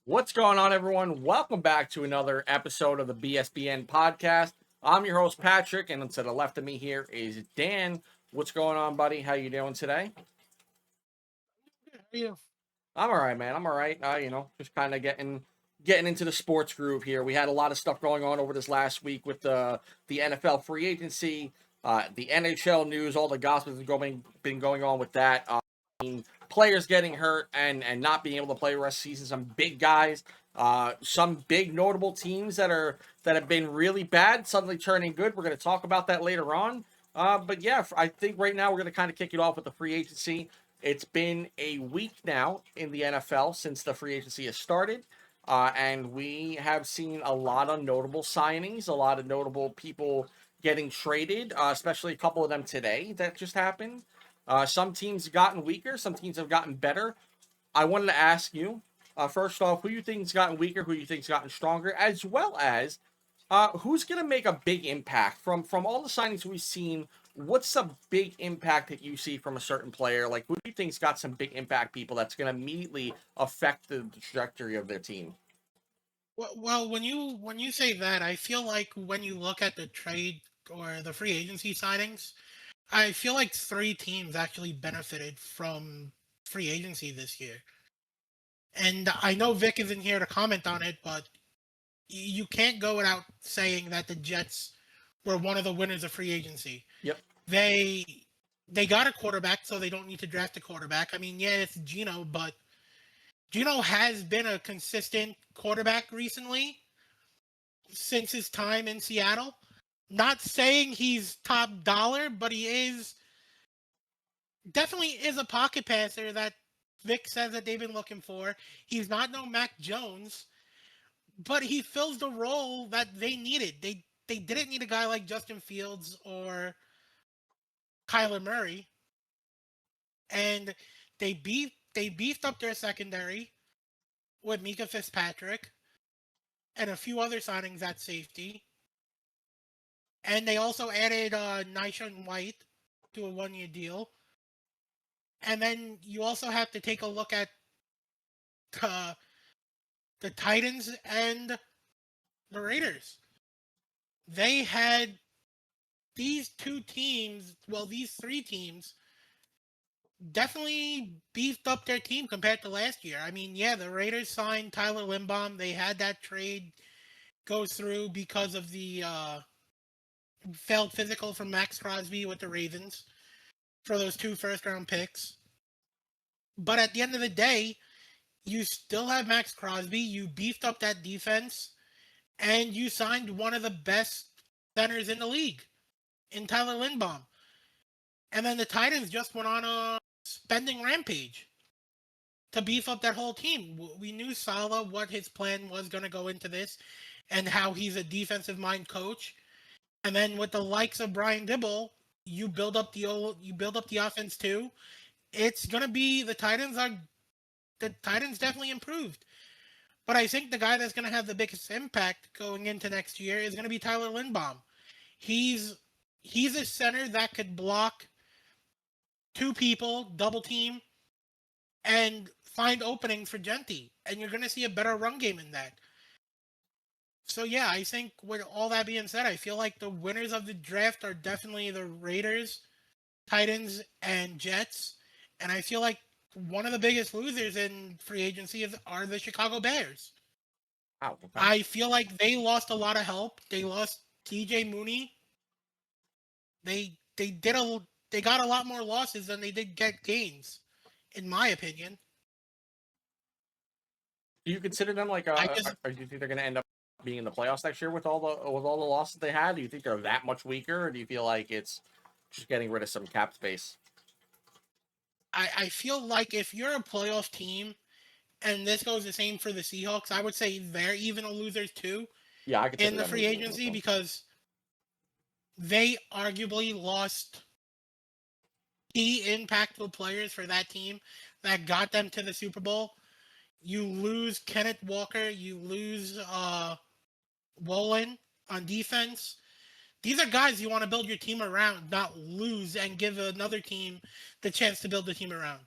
What's going on, everyone? Welcome back to another episode of the BSBN podcast. I'm your host, Patrick, and to the left of me here is Dan. What's going on, buddy? How you doing today? Yeah. I'm all right, man. I'm all right. Just kind of getting into the sports groove here. We had a lot of stuff going on over this last week with the NFL free agency, the NHL news, all the gossip that's been going on with that. Players getting hurt and not being able to play the rest of the season. Some big guys, some big notable teams that have been really bad suddenly turning good. We're going to talk about that later on. But yeah, I think right now we're going to kind of kick it off with the free agency. It's been a week now in the NFL since the free agency has started. And we have seen a lot of notable signings, a lot of notable people getting traded, especially a couple of them today that just happened. Some teams have gotten weaker, some teams have gotten better. I wanted to ask you, first off, who you think's gotten weaker, who you think's gotten stronger, as well as who's going to make a big impact from all the signings we've seen. What's a big impact that you see from a certain player? Like, who do you think's got some big impact people that's going to immediately affect the trajectory of their team? Well, when you say that, I feel like when you look at the trade or the free agency signings, I feel like three teams actually benefited from free agency this year. And I know Vic isn't here to comment on it, but you can't go without saying that the Jets were one of the winners of free agency. Yep. They they got a quarterback, so they don't need to draft a quarterback. I mean, yeah, it's Gino, but Gino has been a consistent quarterback recently since his time in Seattle. Not saying he's top dollar, but he is definitely is a pocket passer that Vic says that they've been looking for. He's not no Mac Jones, but he fills the role that they needed. They didn't need a guy like Justin Fields or Kyler Murray, and they beefed up their secondary with Mika Fitzpatrick and a few other signings at safety. And they also added Nishon White to a 1 year deal. And then you also have to take a look at uh, the Titans and the Raiders. They had these two teams, well, these three teams, definitely beefed up their team compared to last year. I mean, yeah, the Raiders signed Tyler Limbaum. They had that trade go through because of the failed physical from Maxx Crosby with the Ravens for those two first round picks. But at the end of the day, you still have Maxx Crosby. You beefed up that defense, and you signed one of the best centers in the league in Tyler Lindbaum. And then the Titans just went on a spending rampage to beef up that whole team. We knew Saleh what his plan was going to go into this, and how he's a defensive mind coach. And then with the likes of Brian Dibble, you build up the offense too. It's gonna be the Titans definitely improved. But I think the guy that's going to have the biggest impact going into next year is going to be Tyler Lindbaum. He's he's a center that could block two people, double team, and find openings for Genti. And you're going to see a better run game in that. So yeah, I think with all that being said, I feel like the winners of the draft are definitely the Raiders, Titans, and Jets. And I feel like one of the biggest losers in free agency are the Chicago Bears. Wow. Okay. I feel like they lost a lot of help. They lost TJ Mooney. They got a lot more losses than they did get gains, in my opinion. Do you consider them like I just or do you think they're going to end up being in the playoffs next year with all the losses they had? Do you think they're that much weaker, or do you feel like it's just getting rid of some cap space? I feel like if you're a playoff team, and this goes the same for the Seahawks, I would say they're even a losers too Yeah, I in consider the them free losers agency also. because they arguably lost key impactful players for that team that got them to the Super Bowl. You lose Kenneth Walker, you lose Wolin on defense. These are guys you want to build your team around, not lose and give another team the chance to build the team around.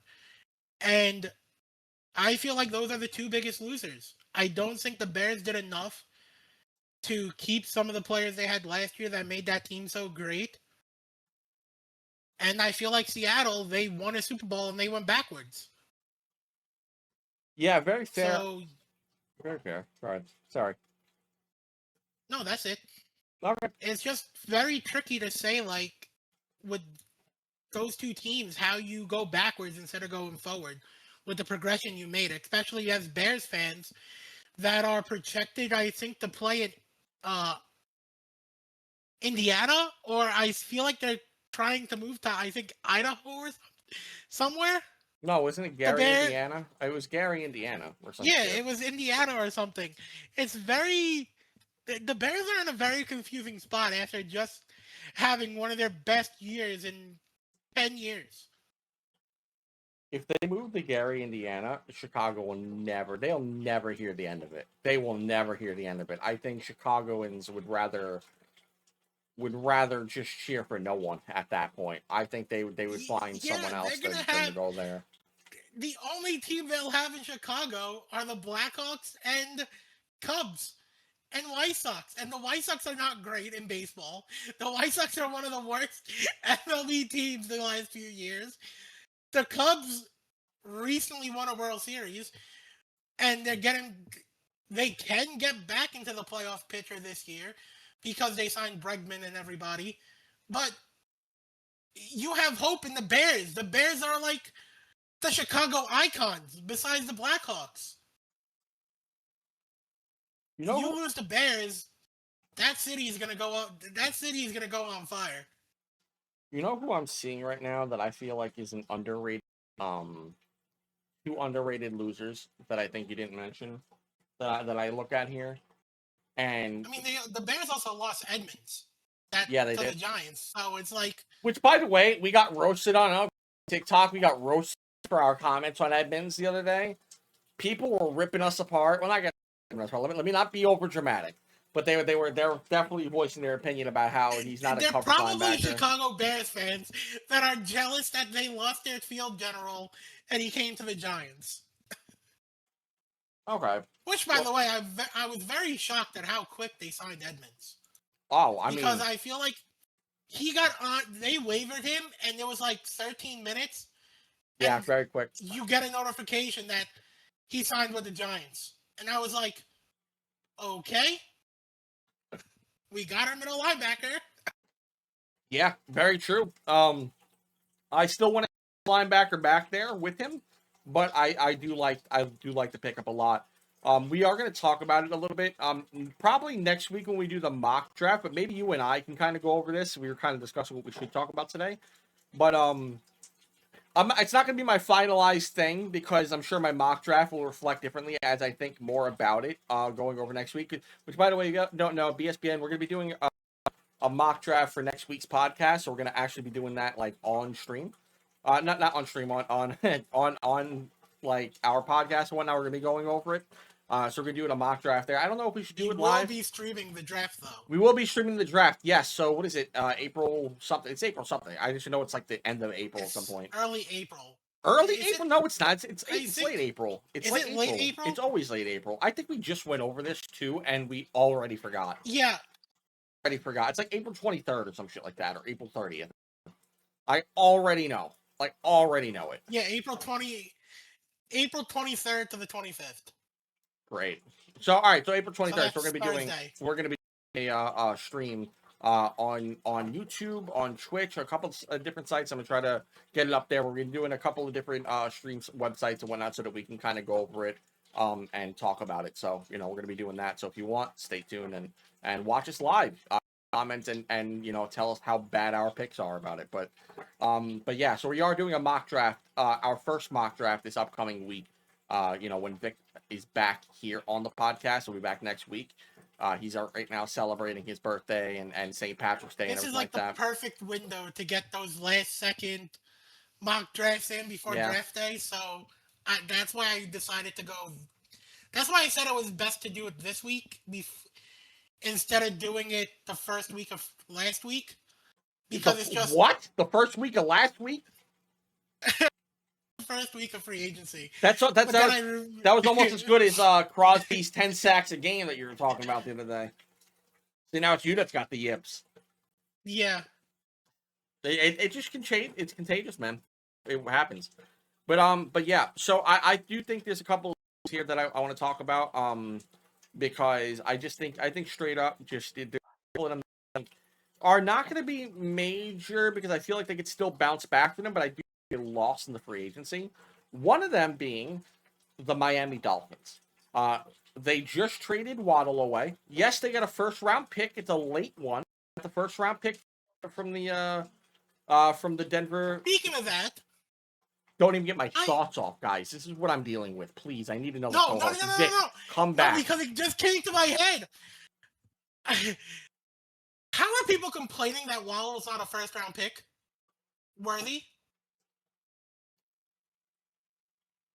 And I feel like those are the two biggest losers. I don't think the Bears did enough to keep some of the players they had last year that made that team so great. And I feel like Seattle, they won a Super Bowl and they went backwards. Yeah, very fair. So, Very fair. Sorry. no, that's it. Okay. It's just very tricky to say, like, with those two teams, how you go backwards instead of going forward with the progression you made, especially as Bears fans that are projected, I think, to play in Indiana, or I feel like they're trying to move to, I think, Idaho or somewhere. No, wasn't it The Gary, Bears, Indiana? It was Gary, Indiana, or something. yeah, it was Indiana or something. It's very the Bears are in a very confusing spot after just having one of their best years in 10 years. If they move to Gary, Indiana, Chicago will they'll never hear the end of it. They will never hear the end of it. I think Chicagoans would rather just cheer for no one at that point. I think they would find someone else than to go there. The only team they'll have in Chicago are the Blackhawks and Cubs and White Sox. And the White Sox are not great in baseball. The White Sox are one of the worst MLB teams the last few years. The Cubs recently won a World Series, and they can get back into the playoff picture this year because they signed Bregman and everybody. But you have hope in the Bears. The Bears are like the Chicago icons besides the Blackhawks. You lose the Bears, that city is gonna go on fire. You know who I'm seeing right now that I feel like is an underrated, two underrated losers that I think you didn't mention that I look at here, and I mean the Bears also lost Edmonds. They did. The Giants, so it's like. Which, by the way, we got roasted on TikTok. We got roasted for our comments on Edmonds the other day. People were ripping us apart. Well, not ripping us apart. Let me not be over dramatic. But they're definitely voicing their opinion about how he's not a cover linebacker. They're probably Chicago Bears fans that are jealous that they lost their field general and he came to the Giants. Okay. Which, by the way, I was very shocked at how quick they signed Edmonds. Oh, because I feel like he got on. They waived him, and it was like 13 minutes. Yeah, very quick. You get a notification that he signed with the Giants, and I was like, okay. We got our middle linebacker. Yeah, very true. I still want a linebacker back there with him, but I do like to pick up a lot. We are going to talk about it a little bit. Probably next week when we do the mock draft, but maybe you and I can kind of go over this. We were kind of discussing what we should talk about today, but it's not going to be my finalized thing because I'm sure my mock draft will reflect differently as I think more about it going over next week. Which, by the way, you don't know, BSBN, we're going to be doing a mock draft for next week's podcast. So we're going to actually be doing that like on stream, not on stream on like our podcast and whatnot. We're going to be going over it. So we're going to do a mock draft there. I don't know if we should do it live. We will be streaming the draft, though. We will be streaming the draft, yes. So what is it? April something. It's April something. I just know it's like the end of April at some point. Early April. Early April? No, it's not. It's late April. It's late April. It's always late April. I think we just went over this, too, and we already forgot. Yeah. Already forgot. It's like April 23rd or some shit like that, or April 30th. I already know. Like, already know it. Yeah, April 23rd to the 25th. Great. So all right. So April 23rd. So we're gonna be doing a stream on YouTube, on Twitch, a couple of different sites. I'm gonna try to get it up there. We're gonna be doing a couple of different streams, websites, and whatnot, so that we can kind of go over it and talk about it. So we're gonna be doing that. So if you want, stay tuned and watch us live. Comment and tell us how bad our picks are about it. But yeah. So we are doing a mock draft. Our first mock draft this upcoming week. When Vic is back here on the podcast, we'll be back next week. He's right now celebrating his birthday and St. Patrick's Day and everything like that. This is like the perfect window to get those last-second mock drafts in before draft day. So that's why I decided to go. That's why I said it was best to do it this week instead of doing it the first week of last week. Because it's just... What? The first week of last week? first week of free agency. That was almost as good as Crosby's 10 sacks a game that you were talking about the other day. See, now it's you that's got the yips. Yeah. It just can change. It's contagious, man. It happens. But yeah. So I do think there's a couple here that I want to talk about. Because I think straight up just are not going to be major because I feel like they could still bounce back from them, but I do get lost in the free agency. One of them being the Miami Dolphins. They just traded Waddle away. Yes, they got a first round pick. It's a late one. The first round pick from the Denver. Speaking of that, don't even get my thoughts off, guys. This is what I'm dealing with. Please, I need to know. No, Vic, come back. No, because it just came to my head. How are people complaining that Waddle's not a first round pick worthy?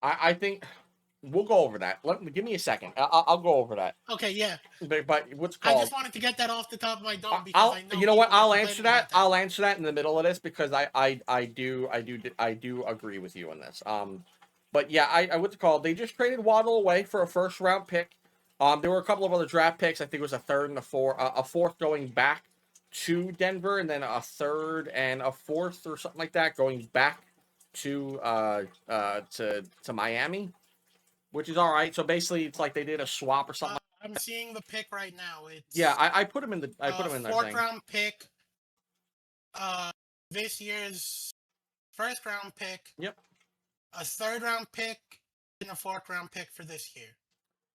I think we'll go over that. Give me a second. I'll go over that. Okay, yeah. But what's called? I just wanted to get that off the top of my dome because I know. You know what? I'll answer that. I'll answer that in the middle of this because I do agree with you on this. But yeah, what's it called? They just traded Waddle away for a first round pick. There were a couple of other draft picks. I think it was a third and a fourth going back to Denver, and then a third and a fourth or something like that going back to Miami, which is all right. So basically, it's like they did a swap or something. I'm seeing the pick right now. It's I put him in the put him in there. Fourth round pick. This year's first round pick. Yep. A third round pick and a fourth round pick for this year.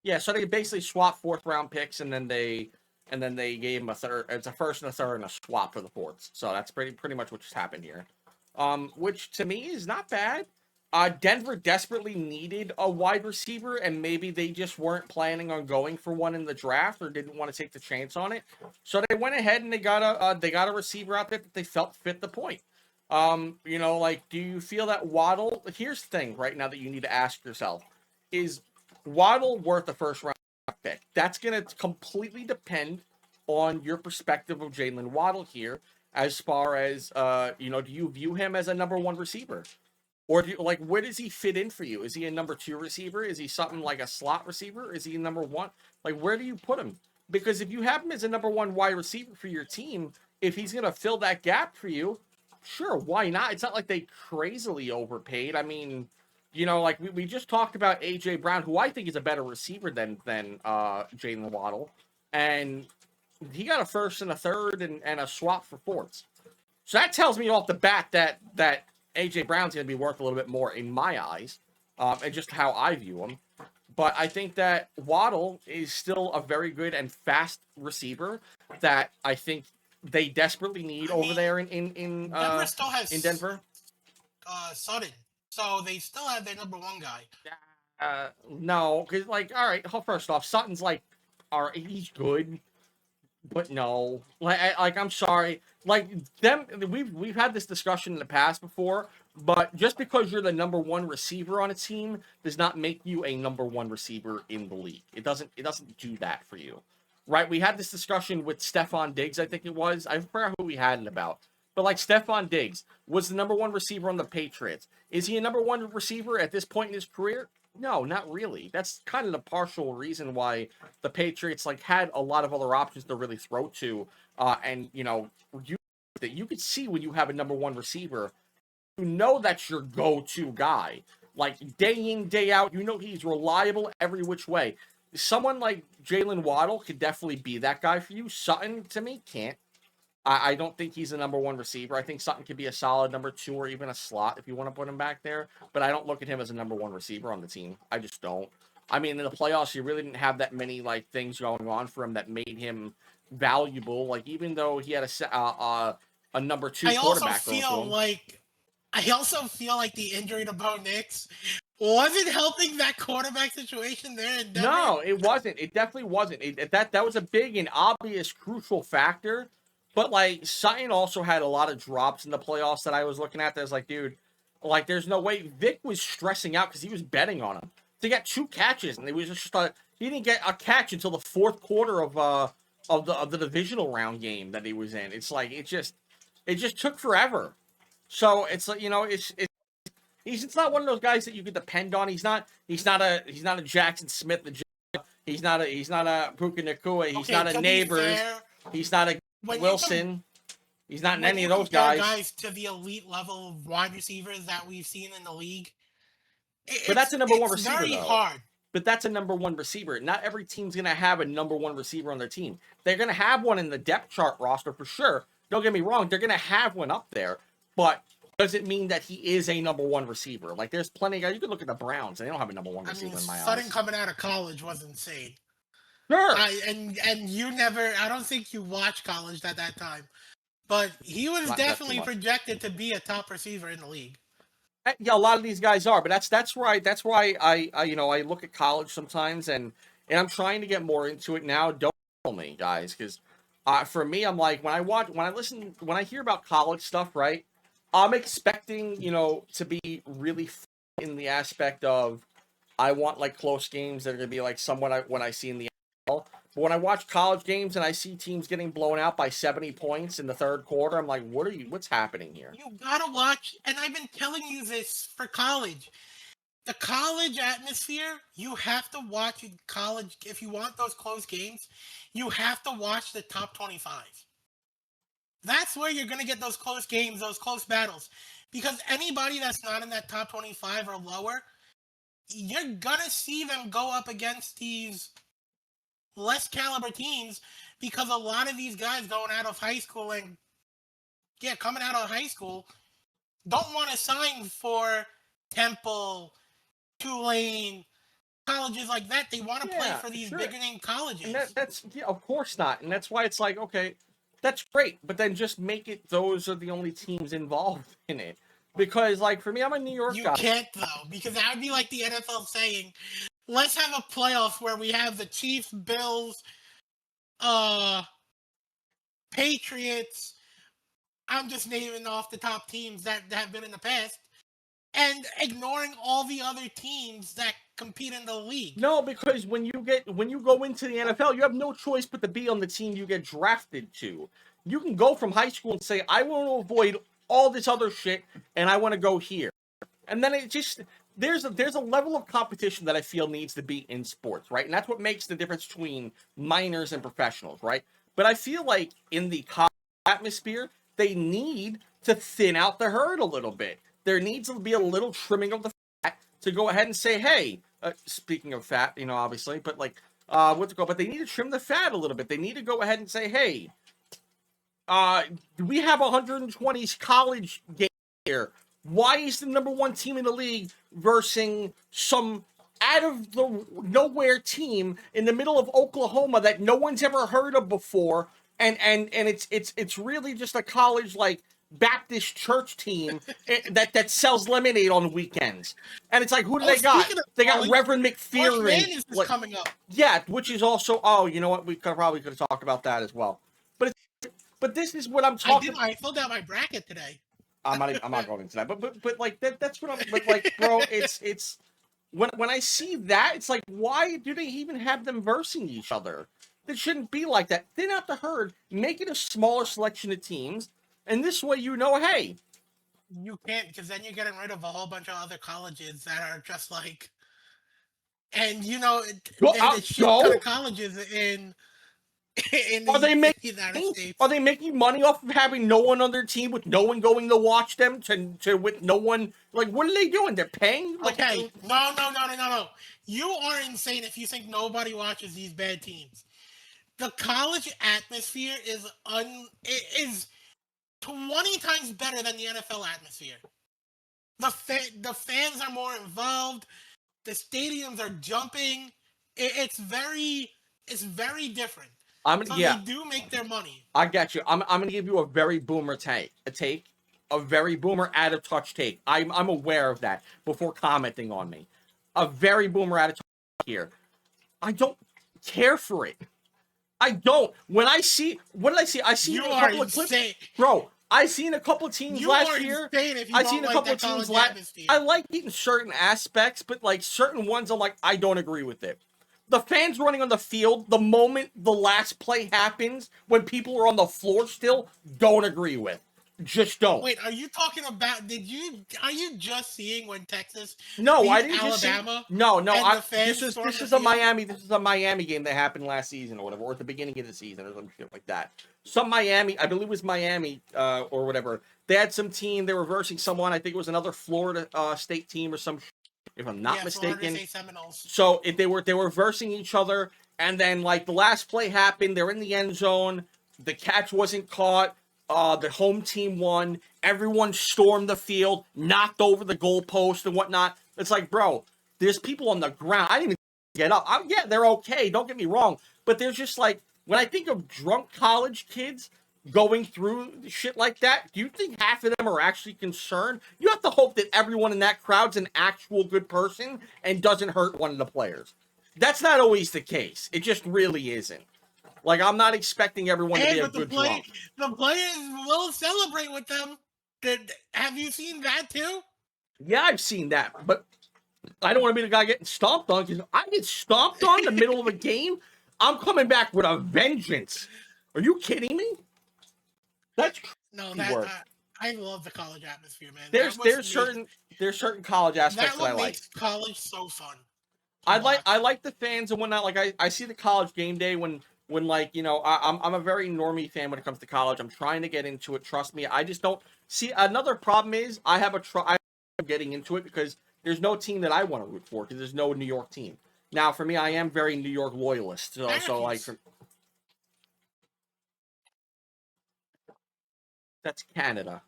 Yeah, so they basically swapped fourth round picks, and then they gave him a third. It's a first and a third and a swap for the fourths. So that's pretty much what just happened here. Which to me is not bad. Denver desperately needed a wide receiver, and maybe they just weren't planning on going for one in the draft or didn't want to take the chance on it. So they went ahead and they got a receiver out there that they felt fit the point. Do you feel that Waddle? Here's the thing right now that you need to ask yourself: is Waddle worth a first round pick? That's going to completely depend on your perspective of Jalen Waddle here. As far as do you view him as a number one receiver? Or do you, where does he fit in for you? Is he a number two receiver? Is he something like a slot receiver? Is he a number one? Where do you put him? Because if you have him as a number one wide receiver for your team, if he's going to fill that gap for you, sure, why not? It's not like they crazily overpaid. I mean, we just talked about A.J. Brown, who I think is a better receiver than Jalen Waddle. And he got a first and a third and a swap for fourths. So that tells me off the bat that A.J. Brown's going to be worth a little bit more in my eyes, and just how I view him. But I think that Waddle is still a very good and fast receiver that I think they desperately need over there in Denver still has in Denver. Sutton, so they still have their number one guy. No, because all right. First off, Sutton's all right, he's good. But no, I'm sorry. We've had this discussion in the past before. But just because you're the number one receiver on a team does not make you a number one receiver in the league. It doesn't do that for you, right? We had this discussion with Stephon Diggs. I think it was. I forgot who we had it about. But Stephon Diggs was the number one receiver on the Patriots. Is he a number one receiver at this point in his career? No, not really. That's kind of the partial reason why the Patriots had a lot of other options to really throw to. And you could see when you have a number one receiver, that's your go-to guy. Day in, day out, he's reliable every which way. Someone like Jalen Waddle could definitely be that guy for you. Sutton, to me, can't. I don't think he's a number one receiver. I think Sutton could be a solid number two or even a slot if you want to put him back there. But I don't look at him as a number one receiver on the team. I just don't. I mean, in the playoffs, he really didn't have that many things going on for him that made him valuable. Even though he had a number two quarterback. I also feel like the injury to Bo Nix wasn't helping that quarterback situation there in Denver. No, it wasn't. It definitely wasn't. That was a big and obvious crucial factor. But Sutton also had a lot of drops in the playoffs that I was looking at. That was dude, there's no way. Vic was stressing out because he was betting on him to get 2 catches, and it was just he didn't get a catch until the fourth quarter of the divisional round game that he was in. It's it just took forever. So it's He's not one of those guys that you could depend on. He's not a Jackson Smith. He's not a Puka Nakua. He's Okay, not a to be Neighbors. fair, He's not a when Wilson. He's not in when any you of those compare guys. to the elite level of wide receivers that we've seen in the league, But that's a number one it's receiver, very though. hard. But that's a number one receiver. Not every team's going to have a number one receiver on their team. They're going to have one in the depth chart roster for sure. Don't get me wrong. They're going to have one up there. But does it mean that he is a number one receiver? Like, there's plenty of guys. You can look at the Browns, and they don't have a number one receiver in my Sutton eyes. coming out of college was insane. Sure. And you never, I don't think you watched college at that time. But he was definitely projected to be a top receiver in the league. Yeah, a lot of these guys are, but that's why I look at college sometimes, and I'm trying to get more into it now. Don't tell me, guys, because for me, I'm like when I hear about college stuff, right? I'm expecting to be really in the aspect of I want like close games that are gonna be like somewhat what I see in the NFL. But when I watch college games and I see teams getting blown out by 70 points in the third quarter, I'm like, what's happening here? You gotta watch, and I've been telling you this for college. The college atmosphere, you have to watch college. If you want those close games, you have to watch the top 25. That's where you're gonna get those close games, those close battles. Because anybody that's not in that top 25 or lower, you're gonna see them go up against these less caliber teams because a lot of these guys going out of high school and coming out of high school don't want to sign for Temple, Tulane, colleges like that. They want to play for these bigger name colleges. And that's of course not. And that's why it's like, okay, that's great, but then just make it those are the only teams involved in it. Because like for me, I'm a New York guy. You can't though, because that would be like the NFL saying, let's have a playoff where we have the Chiefs, Bills, Patriots. I'm just naming off the top teams that have been in the past, and ignoring all the other teams that compete in the league. No, because when you go into the NFL, you have no choice but to be on the team you get drafted to. You can go from high school and say, I want to avoid all this other shit, and I want to go here. And then it just there's a level of competition that I feel needs to be in sports, right? And that's what makes the difference between minors and professionals, right? But I feel like in the college atmosphere, they need to thin out the herd a little bit. There needs to be a little trimming of the fat to go ahead and say, hey, speaking of fat, obviously, but like, but they need to trim the fat a little bit. They need to go ahead and say, hey, we have 120 college games here. Why is the number one team in the league versus some out of the nowhere team in the middle of Oklahoma that no one's ever heard of before? And it's really just a college like Baptist church team that sells lemonade on weekends. And it's like, who do they got? They got Reverend McPherson. Is coming up. Yeah, which is also you know what? We probably could have talked about that as well. But this is what I'm talking. I filled out my bracket today. I'm not going into that. But like that's what I'm. But like, bro, it's when I see that, it's like, why do they even have them versing each other? It shouldn't be like that. Thin out the herd, make it a smaller selection of teams, and this way hey. You can't, because then you're getting rid of a whole bunch of other colleges that are just like, and the colleges in are they making United States. Are they making money off of having no one on their team with no one going to watch them to with no one? Like, what are they doing? They're paying? Like, okay, no. You are insane if you think nobody watches these bad teams. The college atmosphere is 20 times better than the NFL atmosphere. The fans are more involved. The stadiums are jumping. It's very different. They do make their money. I got you. I'm gonna give you a very boomer a very boomer out of touch take. I'm aware of that before commenting on me. A very boomer out of touch here. I don't care for it. I don't. What did I see? I seen a couple of clips, bro. I seen a couple of teams last year. I seen a couple of teams last. I like it in certain aspects, but like certain ones, I'm like, I don't agree with it. The fans running on the field, the moment the last play happens, when people are on the floor still, don't agree with. just don't. Wait, are you talking about? Are you just seeing when Texas No, I beat didn't just see. Alabama No, and the this fans is stormed this the is a field? Miami. This is a Miami game that happened last season or whatever, or at the beginning of the season or some shit like that. Some Miami, I believe it was Miami or whatever. They had some team. They were versing someone. I think it was another Florida State team or some, if I'm not Yeah, Florida mistaken. State Seminoles. So if they were versing each other, and then like the last play happened, they're in the end zone. The catch wasn't caught. The home team won. Everyone stormed the field, knocked over the goalpost and whatnot. It's like, bro, there's people on the ground. I didn't even get up. Yeah, they're okay. Don't get me wrong, but there's just like when I think of drunk college kids going through shit like that, do you think half of them are actually concerned? You have to hope that everyone in that crowd's an actual good person and doesn't hurt one of the players. That's not always the case. It just really isn't. Like, I'm not expecting everyone to be a good drunk. The players will celebrate with them. Have you seen that too? Yeah, I've seen that, but I don't want to be the guy getting stomped on, because I get stomped on in the middle of a game, I'm coming back with a vengeance. Are you kidding me? That's No, work. I love the college atmosphere, man. There's certain college aspects that I like. Makes college so fun. I like the fans and whatnot. Like I see the college game day when like, you know, I'm a very normie fan when it comes to college. I'm trying to get into it. Trust me. I just don't see. Another problem is I'm getting into it because there's no team that I want to root for, because there's no New York team. Now for me, I am very New York loyalist. So like. That's Canada,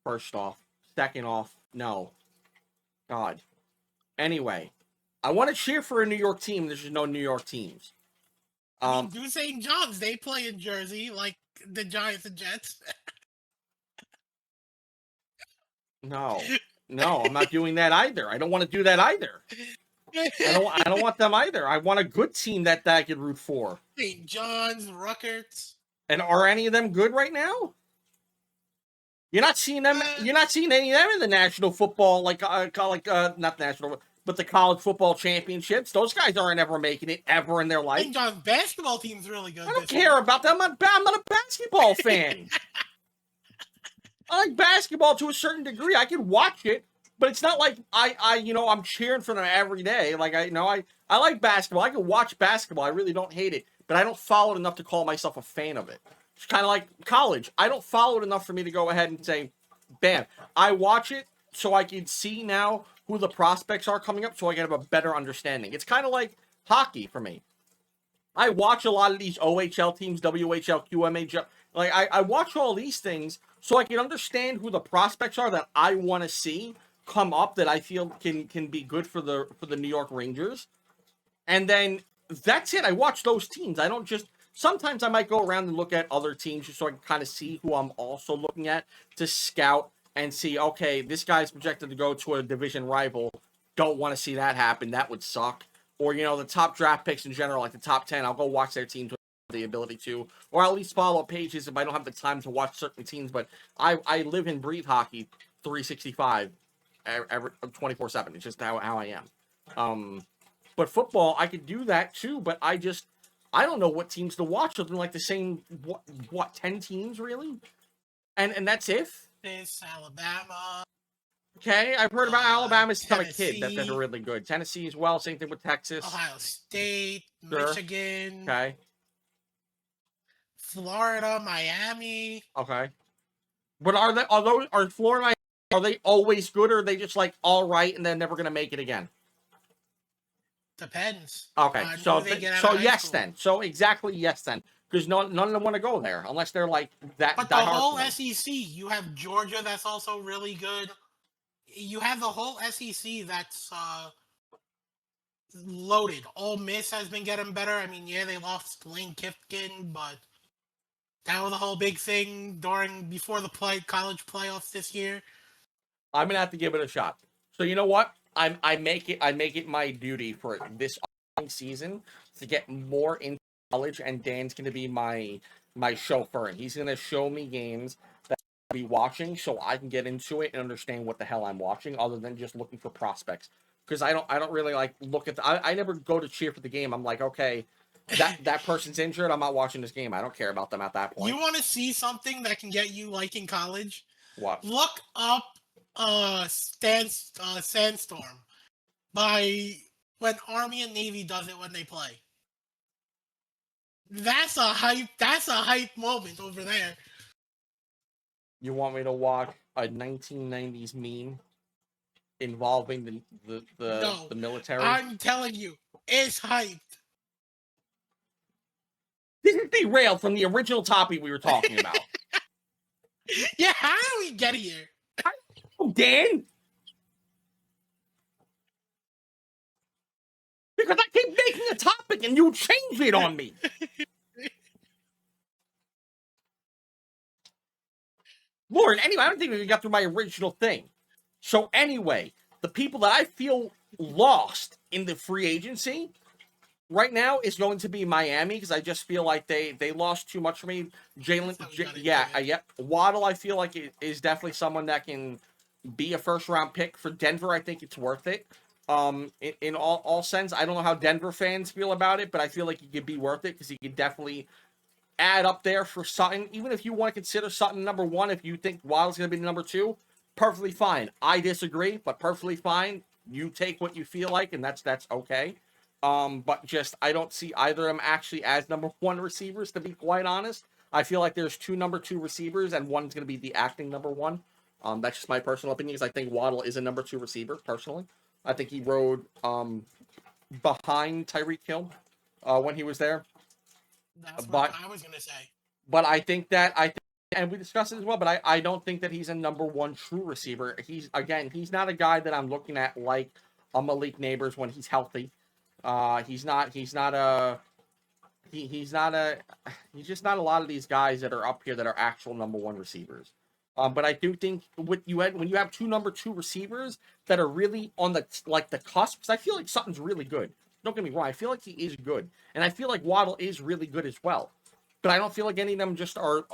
first off. Second off, no. God. Anyway, I want to cheer for a New York team. There's just no New York teams. Do St. John's. They play in Jersey like the Giants and Jets. No, I'm not doing that either. I don't want to do that either. I don't want them either. I want a good team that I could root for. St. John's, Rutgers. And are any of them good right now? You're not seeing them. You're not seeing any of them in the national football, not the national, but the college football championships. Those guys aren't ever making it ever in their life. St. John's basketball team's really good. I don't care about them. I'm not a basketball fan. I like basketball to a certain degree. I can watch it, but it's not like I'm cheering for them every day. Like I like basketball. I can watch basketball. I really don't hate it, but I don't follow it enough to call myself a fan of it. It's kind of like college. I don't follow it enough for me to go ahead and say, bam. I watch it so I can see now who the prospects are coming up, so I can have a better understanding. It's kind of like hockey for me. I watch a lot of these OHL teams, WHL, QMHL. Like I watch all these things so I can understand who the prospects are that I want to see come up, that I feel can be good for the New York Rangers. And then that's it. I watch those teams. I don't just. Sometimes I might go around and look at other teams just so I can kind of see who I'm also looking at to scout and see, okay, this guy's projected to go to a division rival. Don't want to see that happen. That would suck. Or, the top draft picks in general, like the top 10, I'll go watch their teams with the ability to, or at least follow pages if I don't have the time to watch certain teams. But I live and breathe hockey 365 24/7. It's just how I am. But football, I could do that too, but I don't know what teams to watch. Other than like the same, 10 teams really? And that's it? It's Alabama. Okay, I've heard about Alabama since I'm a kid. That's Tennessee. really good. Tennessee as well. Same thing with Texas. Ohio State, Sure. Michigan, Okay. Florida, Miami. Okay. But are Florida, are they always good, or are they just like all right and they're never gonna make it again? Depends. Okay, so yes school. then. So exactly yes then. Because none of them want to go there unless they're like that. But the whole SEC, you have Georgia that's also really good. You have the whole SEC that's loaded. Ole Miss has been getting better. I mean, yeah, they lost Lane Kiffin, but that was the whole big thing before the college playoffs this year. I'm gonna have to give it a shot. So you know what? I make it my duty for this season to get more into college, and Dan's gonna be my chauffeur, and he's gonna show me games that I'll be watching so I can get into it and understand what the hell I'm watching, other than just looking for prospects. Because I don't really like look at I never go to cheer for the game. I'm like, okay, that person's injured, I'm not watching this game. I don't care about them at that point. You want to see something that can get you liking college? What? Look up Sandstorm by when Army and Navy does it when they play. That's a hype moment over there. You want me to watch a 1990s meme involving No, the military? I'm telling you, it's hyped. This is derailed from the original topic we were talking about. Yeah, how do we get here? Oh, Dan! Because I keep making a topic and you change it on me. Lauren, anyway, I don't think we got through my original thing. So anyway, the people that I feel lost in the free agency right now is going to be Miami, because I just feel like they lost too much for me. Waddle, I feel like it is definitely someone that can be a first round pick. For Denver, I think it's worth it. In all sense, I don't know how Denver fans feel about it, but I feel like he could be worth it because he could definitely add up there for Sutton. Even if you want to consider Sutton number one, if you think Waddle's going to be number two, perfectly fine. I disagree, but perfectly fine. You take what you feel like, and that's okay. But just I don't see either of them actually as number one receivers, to be quite honest. I feel like there's two number two receivers, and one's going to be the acting number one. That's just my personal opinion, because I think Waddle is a number two receiver, personally. I think he rode behind Tyreek Hill when he was there. That's what I was gonna say. But I think and we discussed it as well, but I don't think that he's a number one true receiver. He's not a guy that I'm looking at like a Malik Neighbors when he's healthy. He's just not a lot of these guys that are up here that are actual number one receivers. But I do think when you have two number two receivers that are really on the cusp, because I feel like Sutton's really good. Don't get me wrong, I feel like he is good, and I feel like Waddle is really good as well. But I don't feel like any of them just are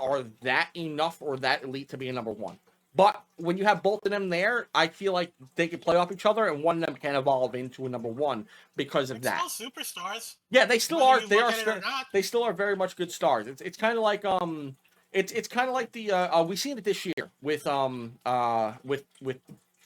that enough or that elite to be a number one. But when you have both of them there, I feel like they can play off each other, and one of them can evolve into a number one because of that. Still superstars. Yeah, they still are. They still are very much good stars. It's kind of like it's kind of like the we seen it this year with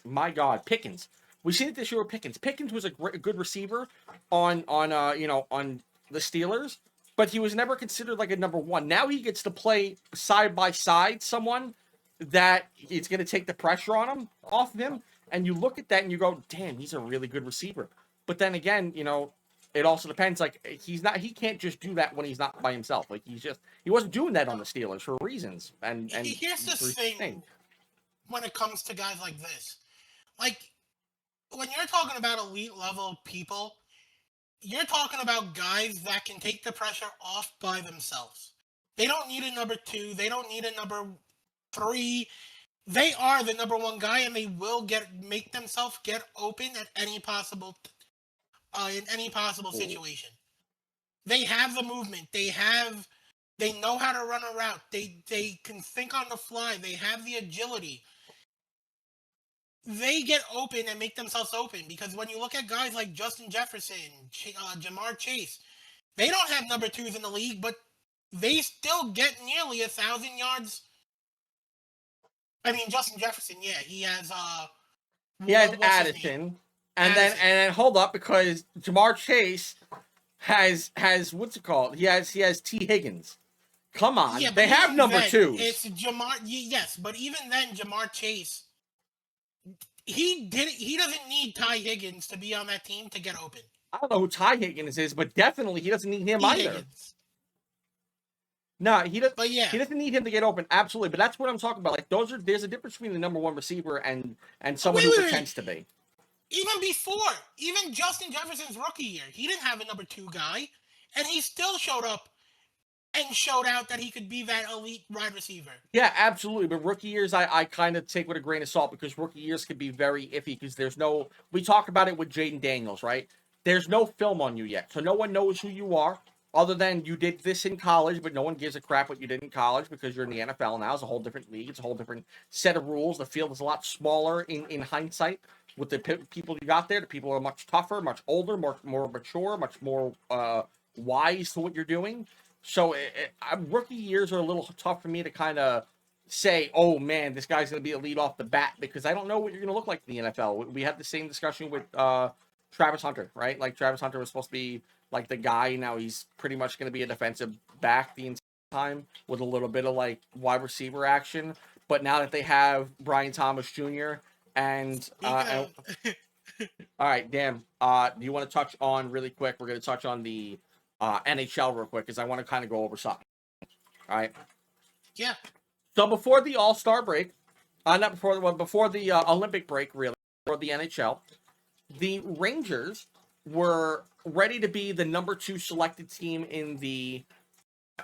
my God, Pickens. We seen it this year with Pickens. Pickens was a good receiver on the Steelers, but he was never considered like a number one. Now he gets to play side by side someone that it's going to take the pressure off of him, and you look at that and you go, damn, he's a really good receiver. But then again, it also depends. Like he can't just do that when he's not by himself. Like he wasn't doing that on the Steelers for reasons. And here's the thing when it comes to guys like this, like when you're talking about elite level people, you're talking about guys that can take the pressure off by themselves. They don't need a number two. They don't need a number three. They are the number one guy, and they will make themselves get open at any possible in any possible situation. They have the movement. They know how to run a route. They can think on the fly. They have the agility. They get open and make themselves open, because when you look at guys like Justin Jefferson, Jamar Chase, they don't have number twos in the league, but they still get nearly 1,000 yards. I mean, Justin Jefferson, yeah, he has Addison. And then hold up, because Jamar Chase has what's it called? He has T. Higgins. Come on, yeah, they have number twos. It's Jamar, yes, but even then, Jamar Chase, he doesn't need Ty Higgins to be on that team to get open. I don't know who Ty Higgins is, but definitely he doesn't need him either. Higgins. No, he doesn't. But yeah, he doesn't need him to get open. Absolutely, but that's what I'm talking about. Like there's a difference between the number one receiver and someone who pretends to be. Even Justin Jefferson's rookie year, he didn't have a number two guy, and he still showed up and showed out that he could be that elite wide receiver. Yeah, absolutely. But rookie years, I kind of take with a grain of salt, because rookie years can be very iffy, because we talked about it with Jaden Daniels, right? There's no film on you yet, so no one knows who you are, other than you did this in college, but no one gives a crap what you did in college, because you're in the NFL now. It's a whole different league. It's a whole different set of rules. The field is a lot smaller in hindsight with the people you got there. The people are much tougher, much older, more mature, much more wise to what you're doing. So rookie years are a little tough for me to kind of say, oh man, this guy's going to be a lead off the bat, because I don't know what you're going to look like in the NFL. We had the same discussion with Travis Hunter, right? Like Travis Hunter was supposed to be like the guy. Now he's pretty much going to be a defensive back the entire time with a little bit of like wide receiver action. But now that they have Brian Thomas Jr. and all right, Dan, do you want to touch on really quick? We're going to touch on the NHL real quick because I want to kind of go over something. All right. Yeah. So before the All-Star break, not before before the Olympic break, really, for the NHL, the Rangers were ready to be the number 2 selected team in the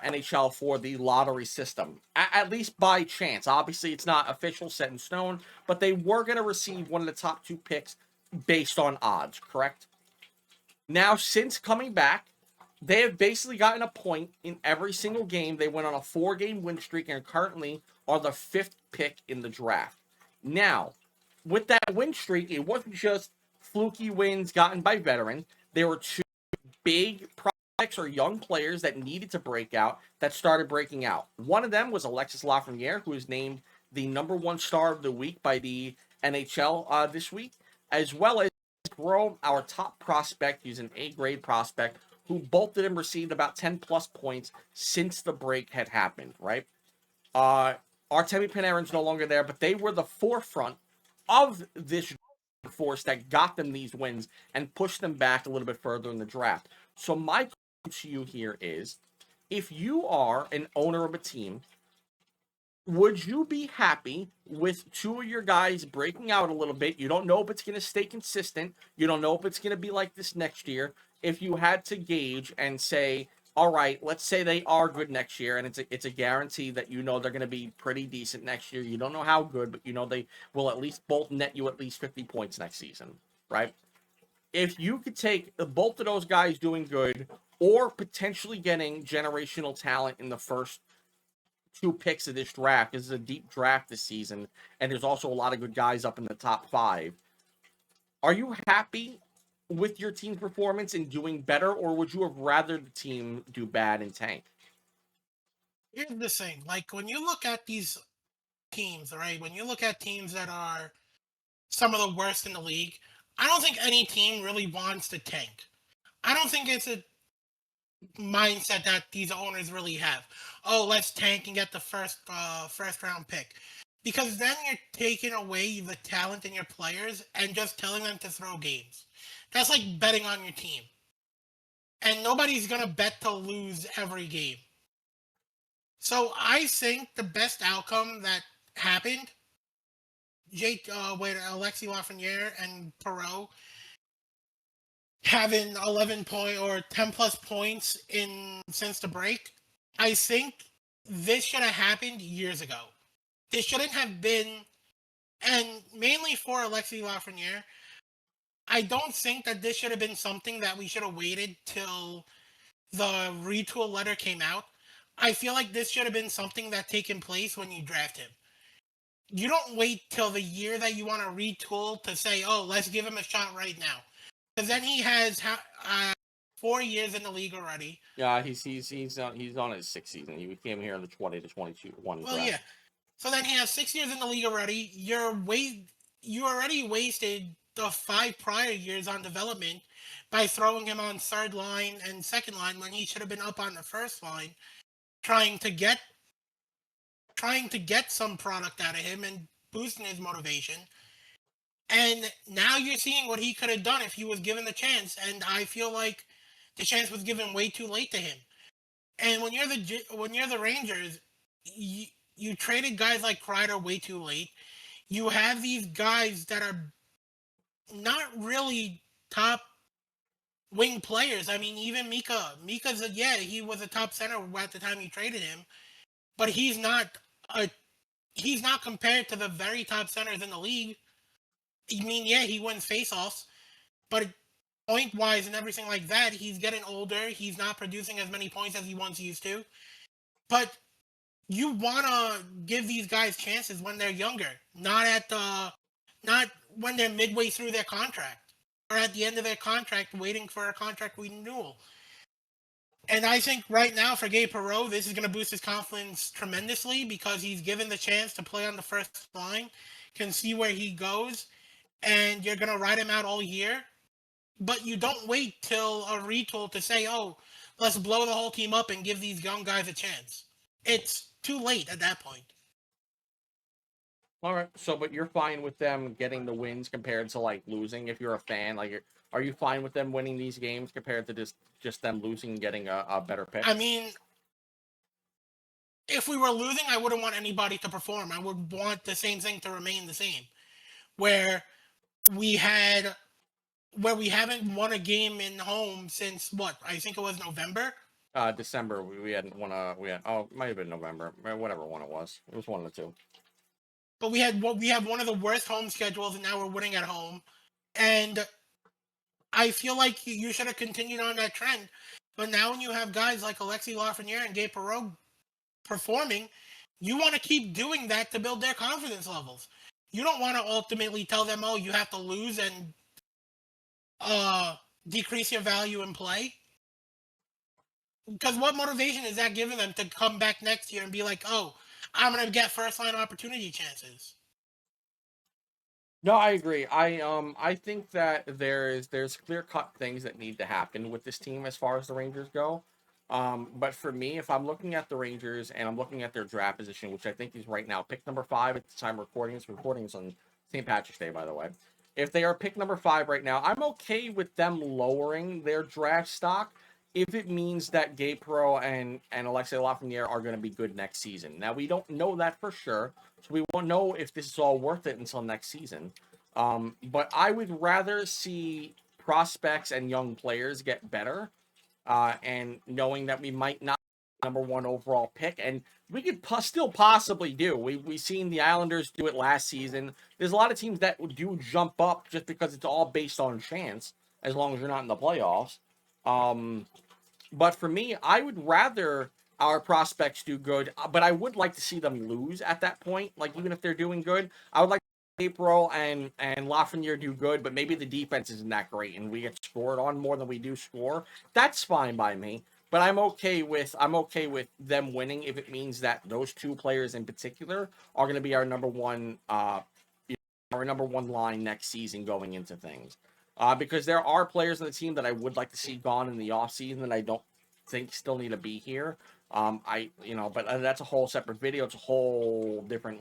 NHL for the lottery system, at least by chance. Obviously, it's not official, set in stone, but they were going to receive one of the top 2 picks based on odds, correct? Now, since coming back, they have basically gotten a point in every single game. They went on a 4-game win streak and currently are the 5th pick in the draft. Now, with that win streak, it wasn't just fluky wins gotten by veterans. There were 2 big prospects or young players that needed to break out that started breaking out. One of them was Alexis Lafreniere, who was named the number 1 star of the week by the NHL this week, as well as Jerome, our top prospect. He's an A-grade prospect who both of them received about 10 plus points since the break had happened, right? Artemi Panarin's no longer there, but they were the forefront of this force that got them these wins and pushed them back a little bit further in the draft. So my question to you here is, if you are an owner of a team, would you be happy with 2 of your guys breaking out a little bit? You don't know if it's going to stay consistent. You don't know if it's going to be like this next year. If you had to gauge and say, all right, let's say they are good next year, and it's a guarantee that you know they're going to be pretty decent next year. You don't know how good, but you know they will at least both net you at least 50 points next season, right? If you could take both of those guys doing good or potentially getting generational talent in the first 2 picks of this draft. This is a deep draft this season, and there's also a lot of good guys up in the top 5. Are you happy with your team's performance and doing better, or would you have rather the team do bad and tank? Here's the thing. Like, when you look at these teams, right? When you look at teams that are some of the worst in the league, I don't think any team really wants to tank. I don't think it's a mindset that these owners really have. Oh, let's tank and get the first round pick. Because then you're taking away the talent in your players and just telling them to throw games. That's like betting on your team. And nobody's gonna bet to lose every game. So I think the best outcome that happened, with Alexi Lafreniere and Perot having 11 point or 10 plus points in since the break, I think this should have happened years ago. This shouldn't have been, and mainly for Alexi Lafreniere, I don't think that this should have been something that we should have waited till the retool letter came out. I feel like this should have been something that taken place when you draft him. You don't wait till the year that you want to retool to say, "Oh, let's give him a shot right now," because then he has 4 years in the league already. Yeah, he's on his 6th season. He came here in the 20 to 22 one Well, draft. yeah. So then he has 6 years in the league already. You already wasted the 5 prior years on development by throwing him on third line and second line when he should have been up on the first line, trying to get some product out of him and boosting his motivation. And now you're seeing what he could have done if he was given the chance. And I feel like the chance was given way too late to him. And when you're the Rangers, you traded guys like Kreider way too late. You have these guys that are not really top wing players. I mean, even Mika. He was a top center at the time you traded him, but he's not compared to the very top centers in the league. I mean, yeah, he wins faceoffs, but point wise and everything like that, he's getting older. He's not producing as many points as he once used to. But you want to give these guys chances when they're younger, not when they're midway through their contract or at the end of their contract waiting for a contract renewal. And I think right now for Gabe Perreault, this is going to boost his confidence tremendously because he's given the chance to play on the first line, can see where he goes, and you're going to ride him out all year. But you don't wait till a retool to say, oh, let's blow the whole team up and give these young guys a chance. It's too late at that point. All right. So, but you're fine with them getting the wins compared to like losing. If you're a fan, like, are you fine with them winning these games compared to just them losing and getting a better pick? I mean, if we were losing, I wouldn't want anybody to perform. I would want the same thing to remain the same, where we had where we haven't won a game in home since what? I think it was November. December we hadn't won a it might have been November, whatever one it was. It was one of the two. But we have one of the worst home schedules, and now we're winning at home. And I feel like you should have continued on that trend. But now when you have guys like Alexis Lafreniere and Gabe Perreault performing, you want to keep doing that to build their confidence levels. You don't want to ultimately tell them, oh, you have to lose and decrease your value in play. Because what motivation is that giving them to come back next year and be like, oh, I'm going to get first line opportunity chances? No, I agree. I think that there's clear cut things that need to happen with this team as far as the Rangers go. But for me, if I'm looking at the Rangers and I'm looking at their draft position, which I think is right now pick number 5 at the time recording this on St. Patrick's Day, by the way. If they are pick number 5 right now, I'm okay with them lowering their draft stock if it means that Gabe Perreault and Alexis Lafreniere are going to be good next season. Now, we don't know that for sure, so we won't know if this is all worth it until next season. But I would rather see prospects and young players get better, and knowing that we might not be number 1 overall pick, and we could still possibly do. We've seen the Islanders do it last season. There's a lot of teams that do jump up just because it's all based on chance, as long as you're not in the playoffs. But for me, I would rather our prospects do good, but I would like to see them lose at that point. Like, even if they're doing good, I would like April and Lafreniere do good, but maybe the defense isn't that great and we get scored on more than we do score. That's fine by me. But I'm okay with them winning if it means that those two players in particular are going to be our number one line next season going into things. Because there are players on the team that I would like to see gone in the offseason that I don't think still need to be here. But that's a whole separate video. It's a whole different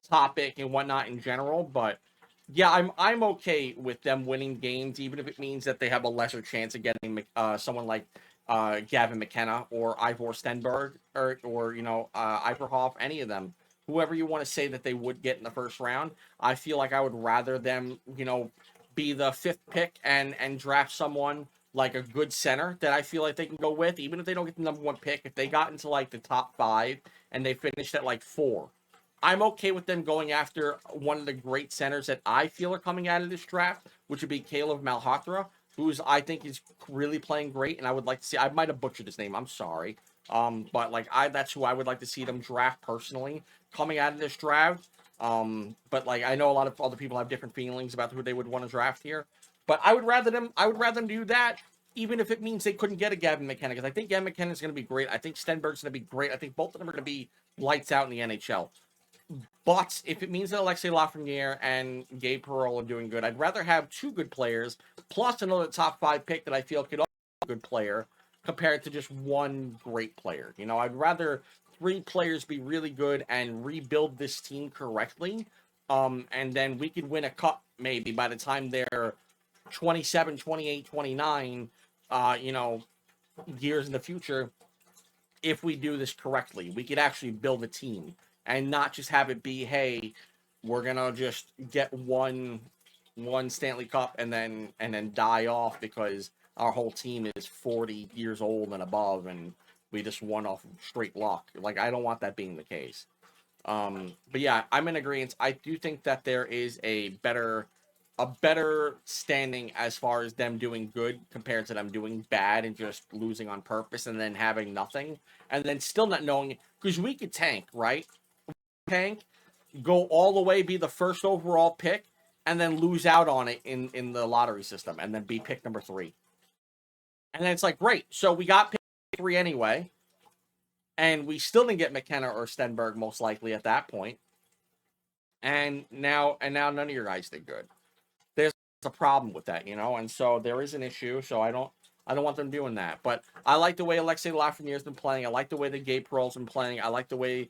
topic and whatnot in general. But yeah, I'm okay with them winning games, even if it means that they have a lesser chance of getting someone like Gavin McKenna or Ivor Stenberg or Iverhoff, any of them. Whoever you want to say that they would get in the first round, I feel like I would rather them, be the 5th pick and draft someone like a good center that I feel like they can go with, even if they don't get the number 1 pick. If they got into the top 5 and they finished at 4, I'm okay with them going after one of the great centers that I feel are coming out of this draft, which would be Caleb Malhotra, who's I think is really playing great, and I would like to see. I might have butchered his name. I'm sorry, but that's who I would like to see them draft personally coming out of this draft. But I know a lot of other people have different feelings about who they would want to draft here. But I would rather them do that, even if it means they couldn't get a Gavin McKenna, because I think Gavin McKenna is going to be great. I think Stenberg's going to be great. I think both of them are going to be lights out in the NHL. But if it means that Alexis Lafreniere and Gabe Perreault are doing good, I'd rather have 2 good players plus another top 5 pick that I feel could also be a good player compared to just 1 great player. I'd rather 3 players be really good and rebuild this team correctly, and then we could win a cup maybe by the time they're 27, 28, 29, years in the future. If we do this correctly, we could actually build a team and not just have it be, hey, we're gonna just get one Stanley Cup and then die off because our whole team is 40 years old and above and we just won off straight luck. I don't want that being the case. But yeah, I'm in agreement. I do think that there is a better standing as far as them doing good compared to them doing bad and just losing on purpose and then having nothing and then still not knowing, because we could tank, right? Tank, go all the way, be the 1st overall pick, and then lose out on it in the lottery system and then be pick number 3. And then it's great. So we got pick 3 anyway, and we still didn't get McKenna or Stenberg most likely at that point. And now none of your guys did good. There's a problem with that, and so there is an issue. So I don't want them doing that. But I like the way Alexei Lafreniere's been playing. I like the way that Gabe Perreault's been playing. I like the way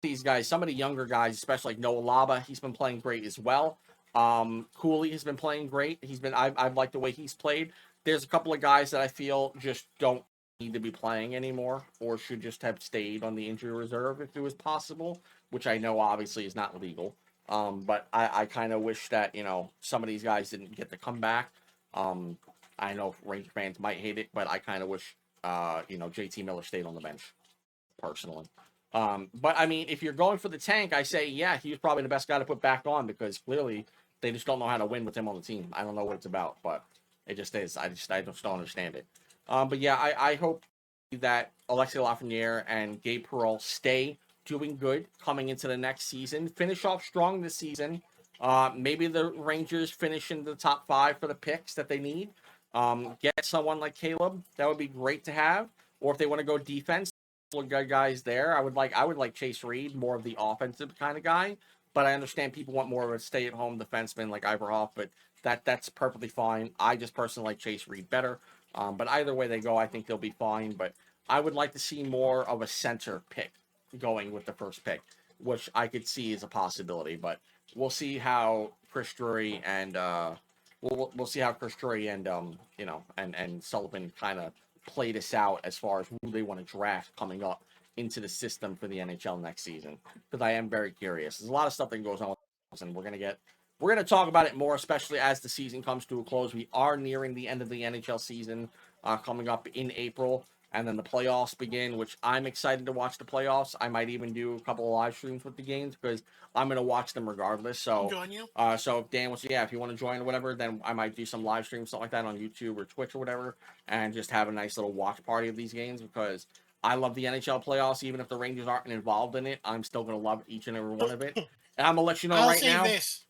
these guys, some of the younger guys, especially like Noah Laba, he's been playing great as well. Cooley has been playing great. I've liked the way he's played. There's a couple of guys that I feel just don't need to be playing anymore, or should just have stayed on the injury reserve if it was possible, which I know obviously is not legal. But I kind of wish that, some of these guys didn't get to come back. I know Ranger fans might hate it, but I kind of wish, JT Miller stayed on the bench, personally. But I mean, if you're going for the tank, I say, yeah, he was probably the best guy to put back on, because clearly they just don't know how to win with him on the team. I don't know what it's about, but it just is. I just don't understand it. But yeah, I hope that Alexei Lafreniere and Gabe Perreault stay doing good coming into the next season. Finish off strong this season. Maybe the Rangers finish in the top 5 for the picks that they need. Get someone like Caleb. That would be great to have. Or if they want to go defense, good guys there. I would like Chase Reed, more of the offensive kind of guy. But I understand people want more of a stay-at-home defenseman like Iverhoff, but that's perfectly fine. I just personally like Chase Reed better. But either way they go, I think they'll be fine. But I would like to see more of a center pick going with the first pick, which I could see as a possibility. But we'll see how Chris Drury and we'll see how Chris Drury and and Sullivan kind of play this out as far as who they want to draft coming up into the system for the NHL next season. Because I am very curious. There's a lot of stuff that goes on with this, and we're gonna talk about it more, especially as the season comes to a close. We are nearing the end of the NHL season, coming up in April, and then the playoffs begin, which I'm excited to watch the playoffs. I might even do a couple of live streams with the games because I'm gonna watch them regardless. So, join you. So if Dan wants, if you want to join or whatever, then I might do some live streams, something like that on YouTube or Twitch or whatever, and just have a nice little watch party of these games because I love the NHL playoffs. Even if the Rangers aren't involved in it, I'm still gonna love each and every one of it. And I'm gonna let you know right now. I'll say this: